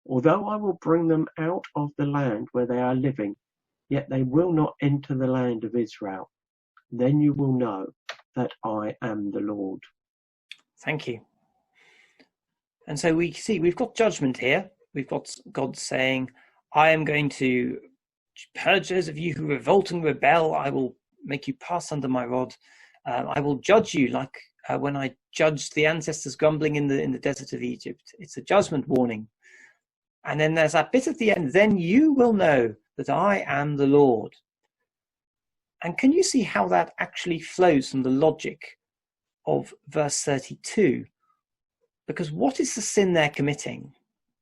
Although I will bring them out of the land where they are living, yet they will not enter the land of Israel. Then you will know that I am the Lord. Thank you. And so we see we've got judgment here, we've got God saying, I am going to purge those of you who revolt and rebel. I will make you pass under my rod. I will judge you like when I judged the ancestors grumbling in the desert of Egypt. It's a judgment warning. And then there's that bit at the end, then you will know that I am the Lord. And can you see how that actually flows from the logic of verse 32? Because what is the sin they're committing?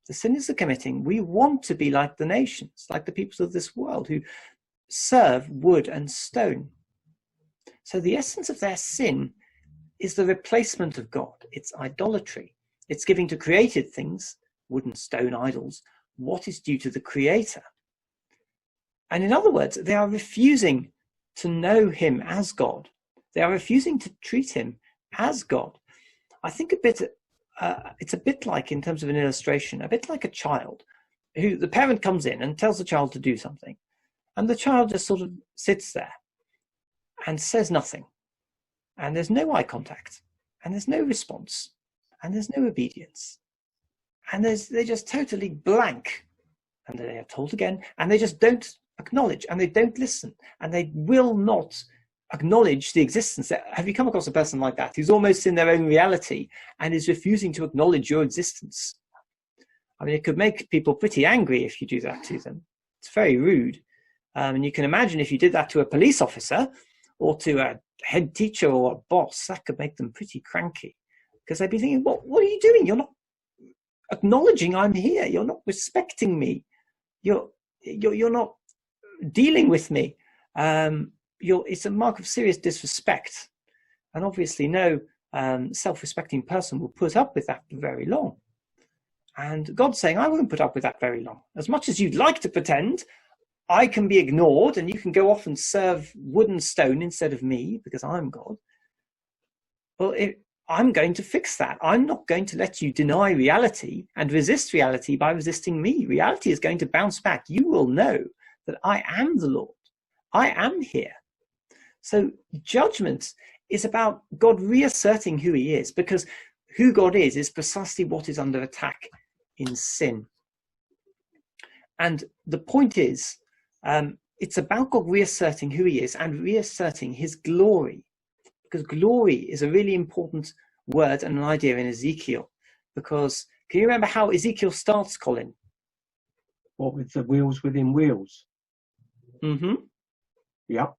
The sin is they're committing, we want to be like the nations, like the peoples of this world who serve wood and stone. So the essence of their sin is the replacement of God. It's idolatry. It's giving to created things, wood and stone idols, what is due to the Creator. And in other words, they are refusing to know him as God. They are refusing to treat him as God. I think it's a bit like, in terms of an illustration, a bit like a child who the parent comes in and tells the child to do something. And the child just sort of sits there and says nothing. And there's no eye contact. And there's no response. And there's no obedience. And they're just totally blank. And they are told again. And they just don't acknowledge. And they don't listen. And they will not acknowledge the existence. Have you come across a person like that who's almost in their own reality and is refusing to acknowledge your existence? I mean, it could make people pretty angry if you do that to them. It's very rude. And you can imagine if you did that to a police officer or to a head teacher or a boss, that could make them pretty cranky because they'd be thinking, what are you doing? You're not acknowledging I'm here. You're not respecting me. You're not dealing with me. It's a mark of serious disrespect. And obviously no self-respecting person will put up with that for very long. And God's saying, I won't put up with that very long. As much as you'd like to pretend, I can be ignored and you can go off and serve wood and stone instead of me because I'm God. Well, I'm going to fix that. I'm not going to let you deny reality and resist reality by resisting me. Reality is going to bounce back. You will know that I am the Lord. I am here. So judgment is about God reasserting who he is, because who God is precisely what is under attack in sin. And the point is, it's about God reasserting who he is and reasserting his glory, because glory is a really important word and an idea in Ezekiel. Because can you remember how Ezekiel starts, Colin? What, with the wheels within wheels? Mm-hmm. Yep.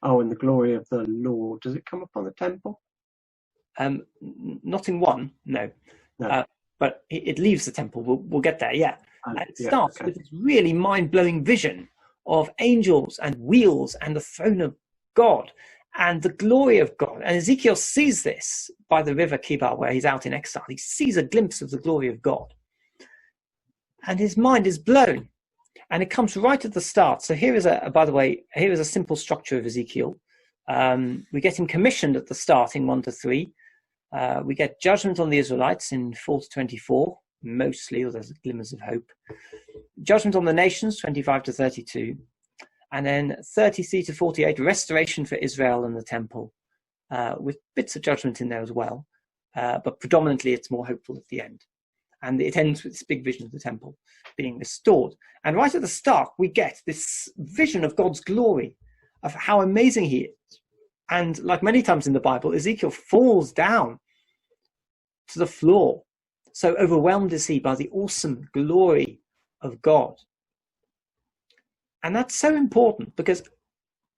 Oh, and the glory of the Lord. Does it come upon the temple? Not in one, no. No. But it leaves the temple. We'll get there, yeah. And it yeah, starts okay. with this really mind-blowing vision of angels and wheels and the throne of God and the glory of God. And Ezekiel sees this by the river Kibar, where he's out in exile. He sees a glimpse of the glory of God. And his mind is blown. And it comes right at the start. So here is by the way, here is a simple structure of Ezekiel. We get him commissioned at the start in 1-3. We get judgment on the Israelites in 4-24, mostly, or there's glimmers of hope. Judgment on the nations, 25-32. And then 33-48, restoration for Israel and the temple, with bits of judgment in there as well. But predominantly it's more hopeful at the end. And it ends with this big vision of the temple being restored. And right at the start, we get this vision of God's glory, of how amazing he is. And like many times in the Bible, Ezekiel falls down to the floor. So overwhelmed is he by the awesome glory of God. And that's so important because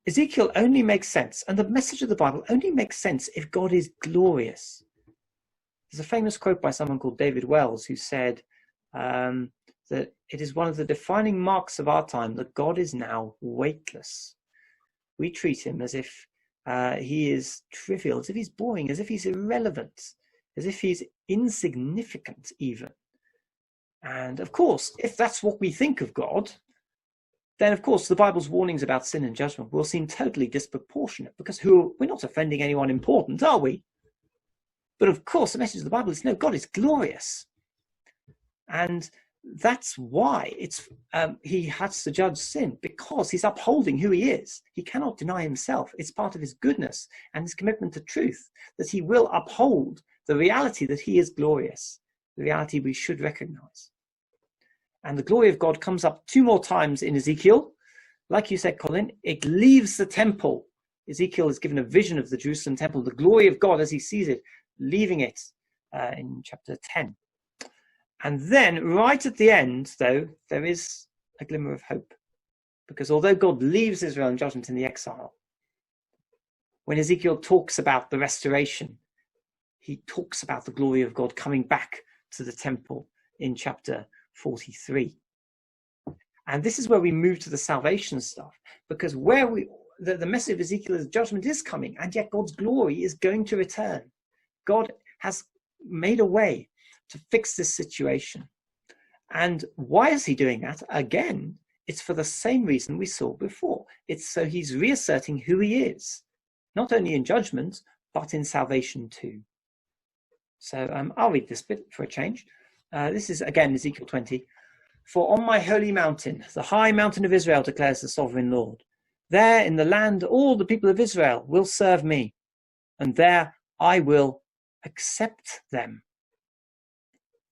Ezekiel only makes sense, and the message of the Bible only makes sense if God is glorious. There's a famous quote by someone called David Wells who said that it is one of the defining marks of our time that God is now weightless. We treat him as if he is trivial, as if he's boring, as if he's irrelevant, as if he's insignificant even. And of course, if that's what we think of God, then of course the Bible's warnings about sin and judgment will seem totally disproportionate, because we're not offending anyone important, are we? But of course the message of the Bible is no, God is glorious. And that's why he has to judge sin, because he's upholding who he is. He cannot deny himself. It's part of his goodness and his commitment to truth that he will uphold the reality that he is glorious, the reality we should recognize. And the glory of God comes up 2 more times in Ezekiel. Like you said, Colin, it leaves the temple. Ezekiel is given a vision of the Jerusalem temple, the glory of God as he sees it, leaving it in chapter 10. And then right at the end, though, there is a glimmer of hope. Because although God leaves Israel in judgment in the exile, when Ezekiel talks about the restoration, he talks about the glory of God coming back to the temple in chapter 43. And this is where we move to the salvation stuff, because the message of Ezekiel is judgment is coming, and yet God's glory is going to return. God has made a way to fix this situation. And why is he doing that? Again, it's for the same reason we saw before. It's so he's reasserting who he is, not only in judgment, but in salvation too. So I'll read this bit for a change. This is, again, Ezekiel 20. For on my holy mountain, the high mountain of Israel, declares the sovereign Lord, there in the land all the people of Israel will serve me, and there I will accept them.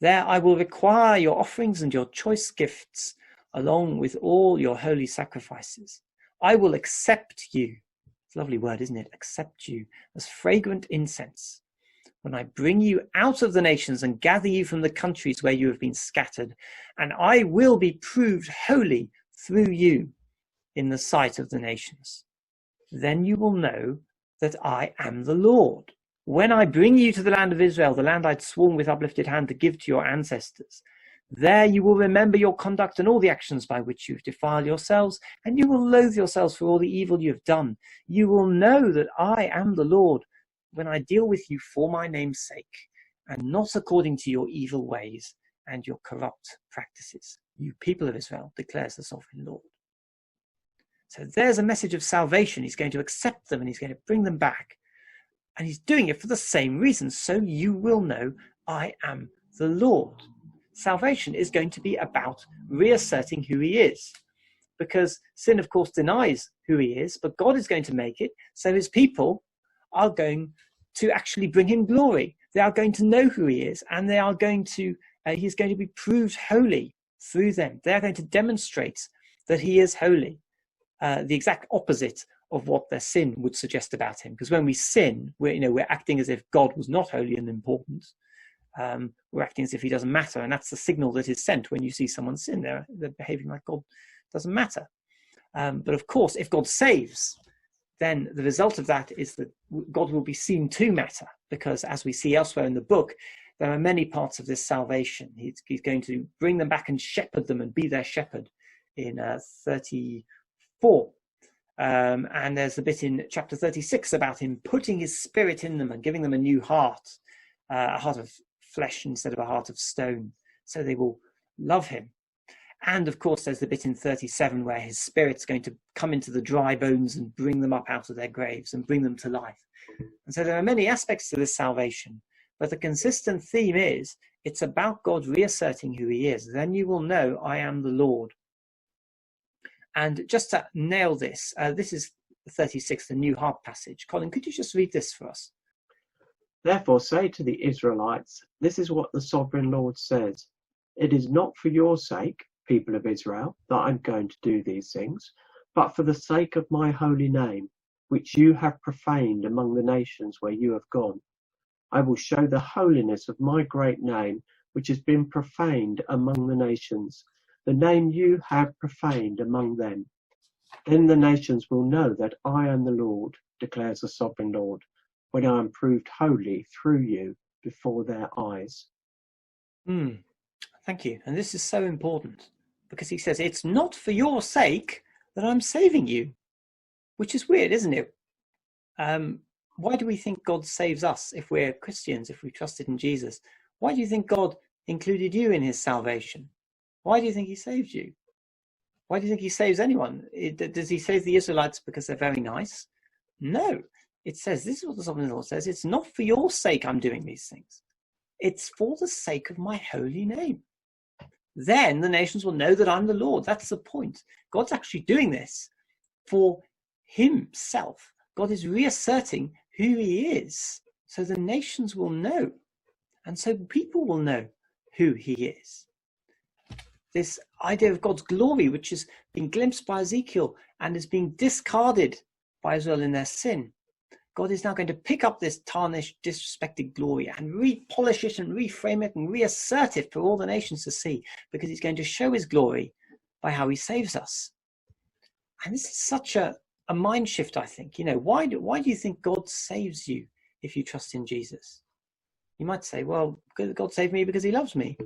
There I will require your offerings and your choice gifts, along with all your holy sacrifices. I will accept you. It's a lovely word, isn't it? Accept you as fragrant incense. When I bring you out of the nations and gather you from the countries where you have been scattered, and I will be proved holy through you in the sight of the nations. Then you will know that I am the Lord. When I bring you to the land of Israel, the land I'd sworn with uplifted hand to give to your ancestors, there you will remember your conduct and all the actions by which you've defiled yourselves, and you will loathe yourselves for all the evil you have done. You will know that I am the Lord, when I deal with you for my name's sake, and not according to your evil ways and your corrupt practices. You people of Israel, declares the sovereign Lord. So there's a message of salvation. He's going to accept them and he's going to bring them back. And he's doing it for the same reason, so you will know I am the Lord. Salvation is going to be about reasserting who he is. Because sin, of course, denies who he is, but God is going to make it so his people are going to actually bring him glory. They are going to know who he is, and they are going to, he's going to be proved holy through them. They are going to demonstrate that he is holy, the exact opposite of what their sin would suggest about him. Because when we sin, we're acting as if God was not holy and important. We're acting as if he doesn't matter, and that's the signal that is sent when you see someone sin. They're behaving like God doesn't matter. But of course, if God saves, then the result of that is that God will be seen to matter, because as we see elsewhere in the book, there are many parts of this salvation. He's going to bring them back and shepherd them and be their shepherd in 34. And there's a bit in chapter 36 about him putting his spirit in them and giving them a new heart, a heart of flesh instead of a heart of stone, so they will love him. And of course, there's the bit in 37 where his spirit's going to come into the dry bones and bring them up out of their graves and bring them to life. And so there are many aspects to this salvation, but the consistent theme is it's about God reasserting who he is. Then you will know I am the Lord. And just to nail this, this is 36, the New Harp passage. Colin, could you just read this for us? Therefore say to the Israelites, this is what the sovereign Lord says. It is not for your sake, people of Israel, that I'm going to do these things, but for the sake of my holy name, which you have profaned among the nations where you have gone. I will show the holiness of my great name, which has been profaned among the nations, the name you have profaned among them. Then the nations will know that I am the Lord, declares the sovereign Lord, when I am proved holy through you before their eyes. Thank you. And this is so important, because he says, it's not for your sake that I'm saving you, which is weird, isn't it? Why do we think God saves us if we're Christians, if we trusted in Jesus? Why do you think God included you in his salvation? Why do you think he saved you? Why do you think he saves anyone? Does he save the Israelites because they're very nice? No. It says, this is what the sovereign Lord says, it's not for your sake I'm doing these things. It's for the sake of my holy name. Then the nations will know that I'm the Lord. That's the point. God's actually doing this for himself. God is reasserting who he is, so the nations will know. And so people will know who he is. this idea of God's glory, which is being glimpsed by Ezekiel and is being discarded by Israel in their sin. God is now going to pick up this tarnished, disrespected glory and repolish it and reframe it and reassert it for all the nations to see, because he's going to show his glory by how he saves us. And this is such a mind shift, I think. You know, why do you think God saves you if you trust in Jesus? You might say, well, God saved me because he loves me.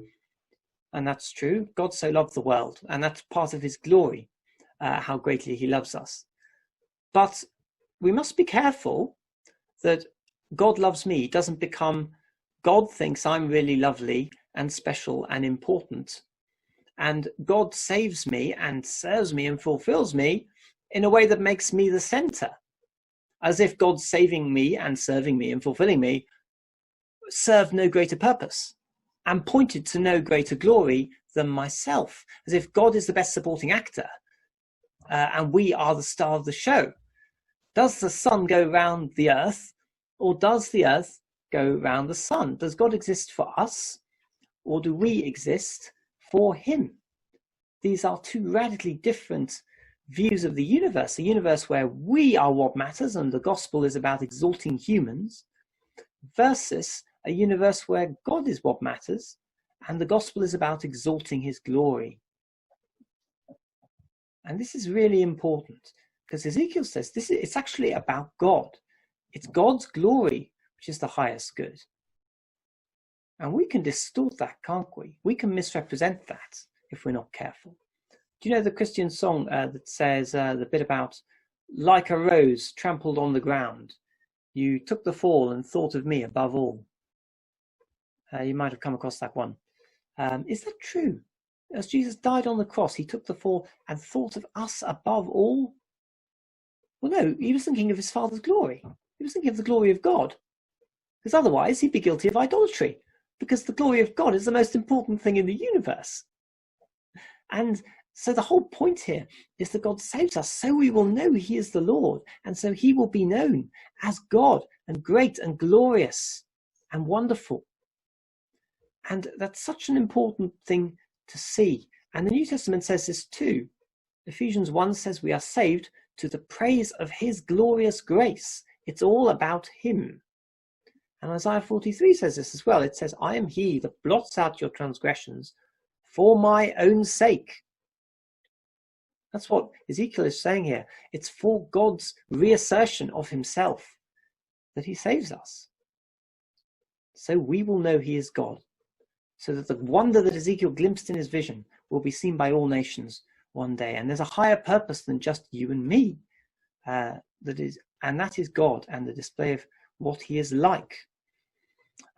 And that's true. God so loved the world, and that's part of his glory, how greatly he loves us. But we must be careful that God loves me doesn't become God thinks I'm really lovely and special and important, and God saves me and serves me and fulfills me in a way that makes me the center, as if God saving me and serving me and fulfilling me served no greater purpose and pointed to no greater glory than myself, as if God is the best supporting actor and we are the star of the show. Does the sun go round the earth, or does the earth go round the sun? Does God exist for us, or do we exist for him? These are two radically different views of the universe, a universe where we are what matters and the gospel is about exalting humans, versus a universe where God is what matters and the gospel is about exalting his glory. And this is really important, because Ezekiel says it's actually about God. It's God's glory which is the highest good. And we can distort that, can't we? We can misrepresent that if we're not careful. Do you know the Christian song that says the bit about, like a rose trampled on the ground, you took the fall and thought of me above all? You might have come across that one. Is that true? As Jesus died on the cross, he took the fall and thought of us above all? Well, no, he was thinking of his Father's glory. He was thinking of the glory of God. Because otherwise he'd be guilty of idolatry, because the glory of God is the most important thing in the universe. And so the whole point here is that God saves us so we will know he is the Lord, and so he will be known as God and great and glorious and wonderful. And that's such an important thing to see. And the New Testament says this too. Ephesians 1 says we are saved to the praise of his glorious grace. It's all about him. And Isaiah 43 says this as well. It says, I am he that blots out your transgressions for my own sake. That's what Ezekiel is saying here. It's for God's reassertion of himself that he saves us. So we will know he is God, so that the wonder that Ezekiel glimpsed in his vision will be seen by all nations one day. And there's a higher purpose than just you and me. That is God and the display of what he is like.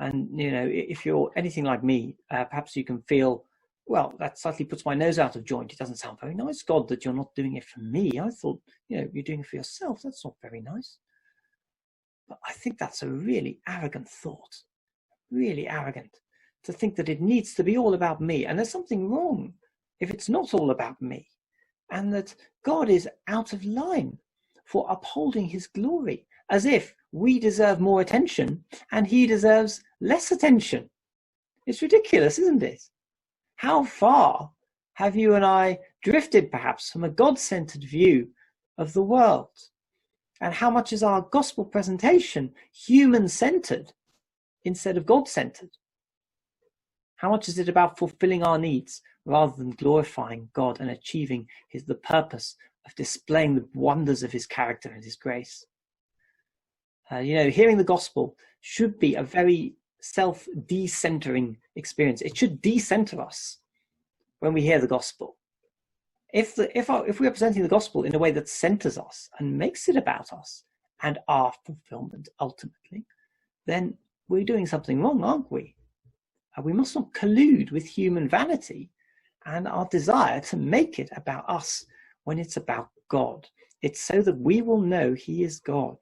And, you know, if you're anything like me, perhaps you can feel, well, that slightly puts my nose out of joint. It doesn't sound very nice, God, that you're not doing it for me. I thought, you know, you're doing it for yourself. That's not very nice. But I think that's a really arrogant thought, really arrogant, to think that it needs to be all about me. And there's something wrong if it's not all about me, and that God is out of line for upholding his glory, as if we deserve more attention and he deserves less attention. It's ridiculous, isn't it? How far have you and I drifted perhaps from a God-centered view of the world? And how much is our gospel presentation human-centered instead of God-centered? How much is it about fulfilling our needs rather than glorifying God and achieving the purpose of displaying the wonders of his character and his grace? Hearing the gospel should be a very self-decentering experience. It should decenter us when we hear the gospel. If we're presenting the gospel in a way that centers us and makes it about us and our fulfillment ultimately, then we're doing something wrong, aren't we? We must not collude with human vanity and our desire to make it about us when it's about God. It's so that we will know he is God.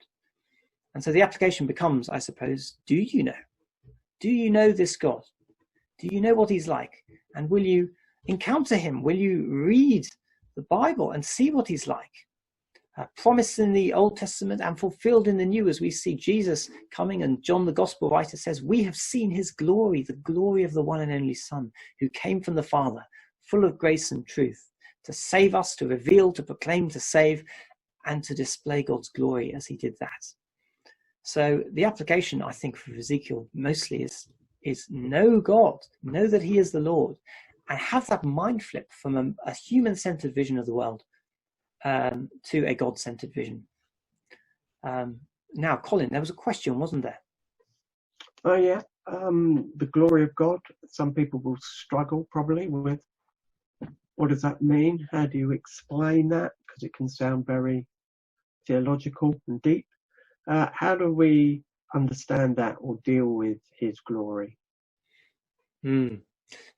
And so the application becomes, I suppose, do you know? Do you know this God? Do you know what he's like? And will you encounter him? Will you read the Bible and see what he's like? Promised in the Old Testament and fulfilled in the New, as we see Jesus coming, and John the Gospel writer says, we have seen his glory, the glory of the one and only Son, who came from the Father, full of grace and truth, to save us, to reveal, to proclaim, to save, and to display God's glory as he did that. So the application, I think, for Ezekiel mostly is know God, know that he is the Lord, and have that mind flip from a human-centered vision of the world to a God-centered vision. Now, Colin, there was a question, wasn't there? Oh, yeah. The glory of God. Some people will struggle probably with what does that mean? How do you explain that? Because it can sound very theological and deep. How do we understand that or deal with his glory?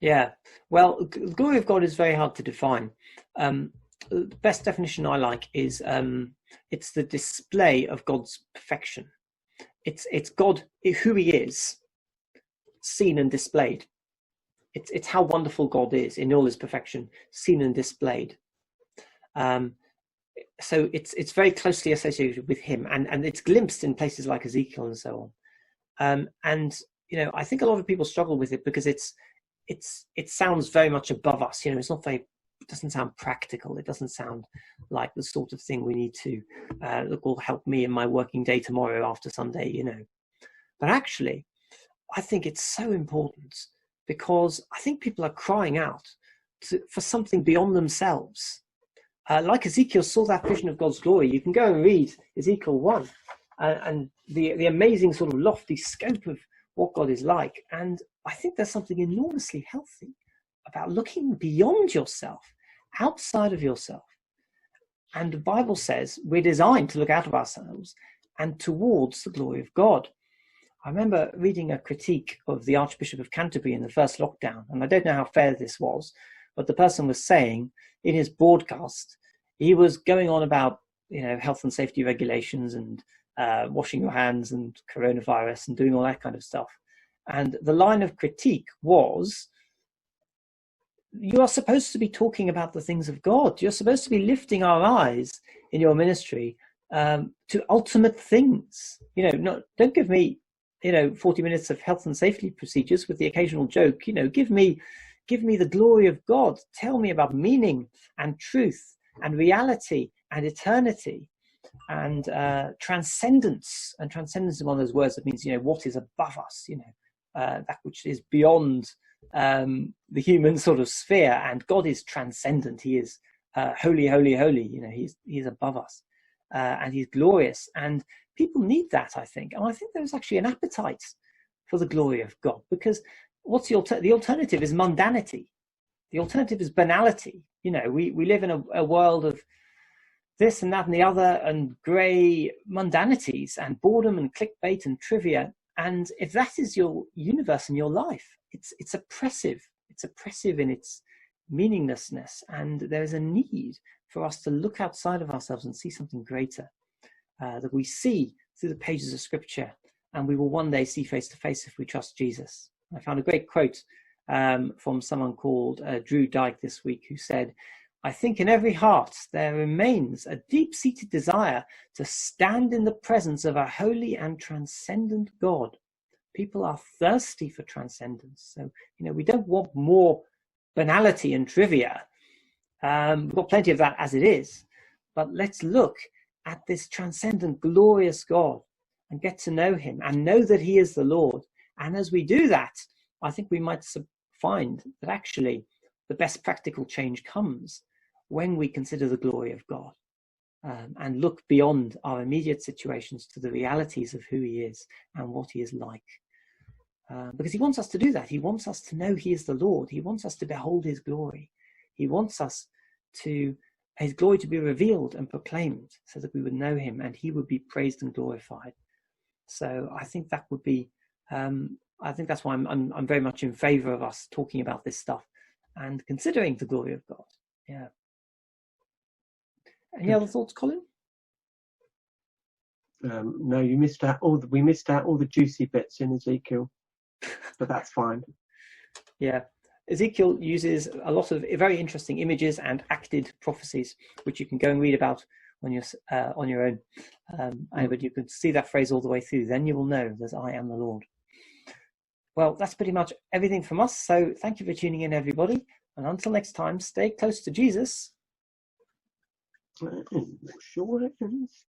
Yeah, well, the glory of God is very hard to define. The best definition I like is it's the display of God's perfection. It's God, who he is, seen and displayed. It's how wonderful God is in all his perfection, seen and displayed. So it's very closely associated with him, and it's glimpsed in places like Ezekiel and so on. And I think a lot of people struggle with it because it sounds very much above us. It's not very. It doesn't sound practical. It doesn't sound like the sort of thing we need to that will help me in my working day tomorrow after Sunday. But actually, I think it's so important because I think people are crying out for something beyond themselves. Like Ezekiel saw that vision of God's glory. You can go and read Ezekiel 1 and the amazing sort of lofty scope of what God is like. And I think there's something enormously healthy about looking beyond yourself, outside of yourself. And the Bible says we're designed to look out of ourselves and towards the glory of God. I remember reading a critique of the Archbishop of Canterbury in the first lockdown, and I don't know how fair this was, but the person was saying in his broadcast, he was going on about health and safety regulations and washing your hands and coronavirus and doing all that kind of stuff. And the line of critique was, you are supposed to be talking about the things of God. You're supposed to be lifting our eyes in your ministry to ultimate things. Don't give me 40 minutes of health and safety procedures with the occasional joke. Give me the glory of God. Tell me about meaning and truth and reality and eternity and transcendence. And transcendence is one of those words that means what is above us, that which is beyond the human sort of sphere. And God is transcendent. He is holy, holy, holy. He's above us, and he's glorious. And people need that, I think. And I think there's actually an appetite for the glory of God, because what's the alternative is mundanity. The alternative is banality. We live in a world of this and that and the other and grey mundanities and boredom and clickbait and trivia. And if that is your universe and your life, it's oppressive. It's oppressive in its meaninglessness. And there is a need for us to look outside of ourselves and see something greater that we see through the pages of Scripture, and we will one day see face to face if we trust Jesus. I found a great quote from someone called Drew Dyke this week, who said, "I think in every heart there remains a deep-seated desire to stand in the presence of a holy and transcendent God." People are thirsty for transcendence. So, we don't want more banality and trivia. We've got plenty of that as it is. But let's look at this transcendent, glorious God and get to know him and know that he is the Lord. And as we do that, I think we might find that actually the best practical change comes when we consider the glory of God and look beyond our immediate situations to the realities of who he is and what he is like. Because he wants us to do that. He wants us to know he is the Lord. He wants us to behold his glory. He wants us to his glory to be revealed and proclaimed so that we would know him and he would be praised and glorified. So I think that would be, I think that's why I'm very much in favor of us talking about this stuff and considering the glory of God. Yeah. Any other thoughts, Colin? No, we missed out all the juicy bits in Ezekiel, but that's fine. Yeah. Ezekiel uses a lot of very interesting images and acted prophecies, which you can go and read about on your own. But you can see that phrase all the way through. Then you will know that I am the Lord. Well, that's pretty much everything from us. So thank you for tuning in, everybody. And until next time, stay close to Jesus. Sure it is.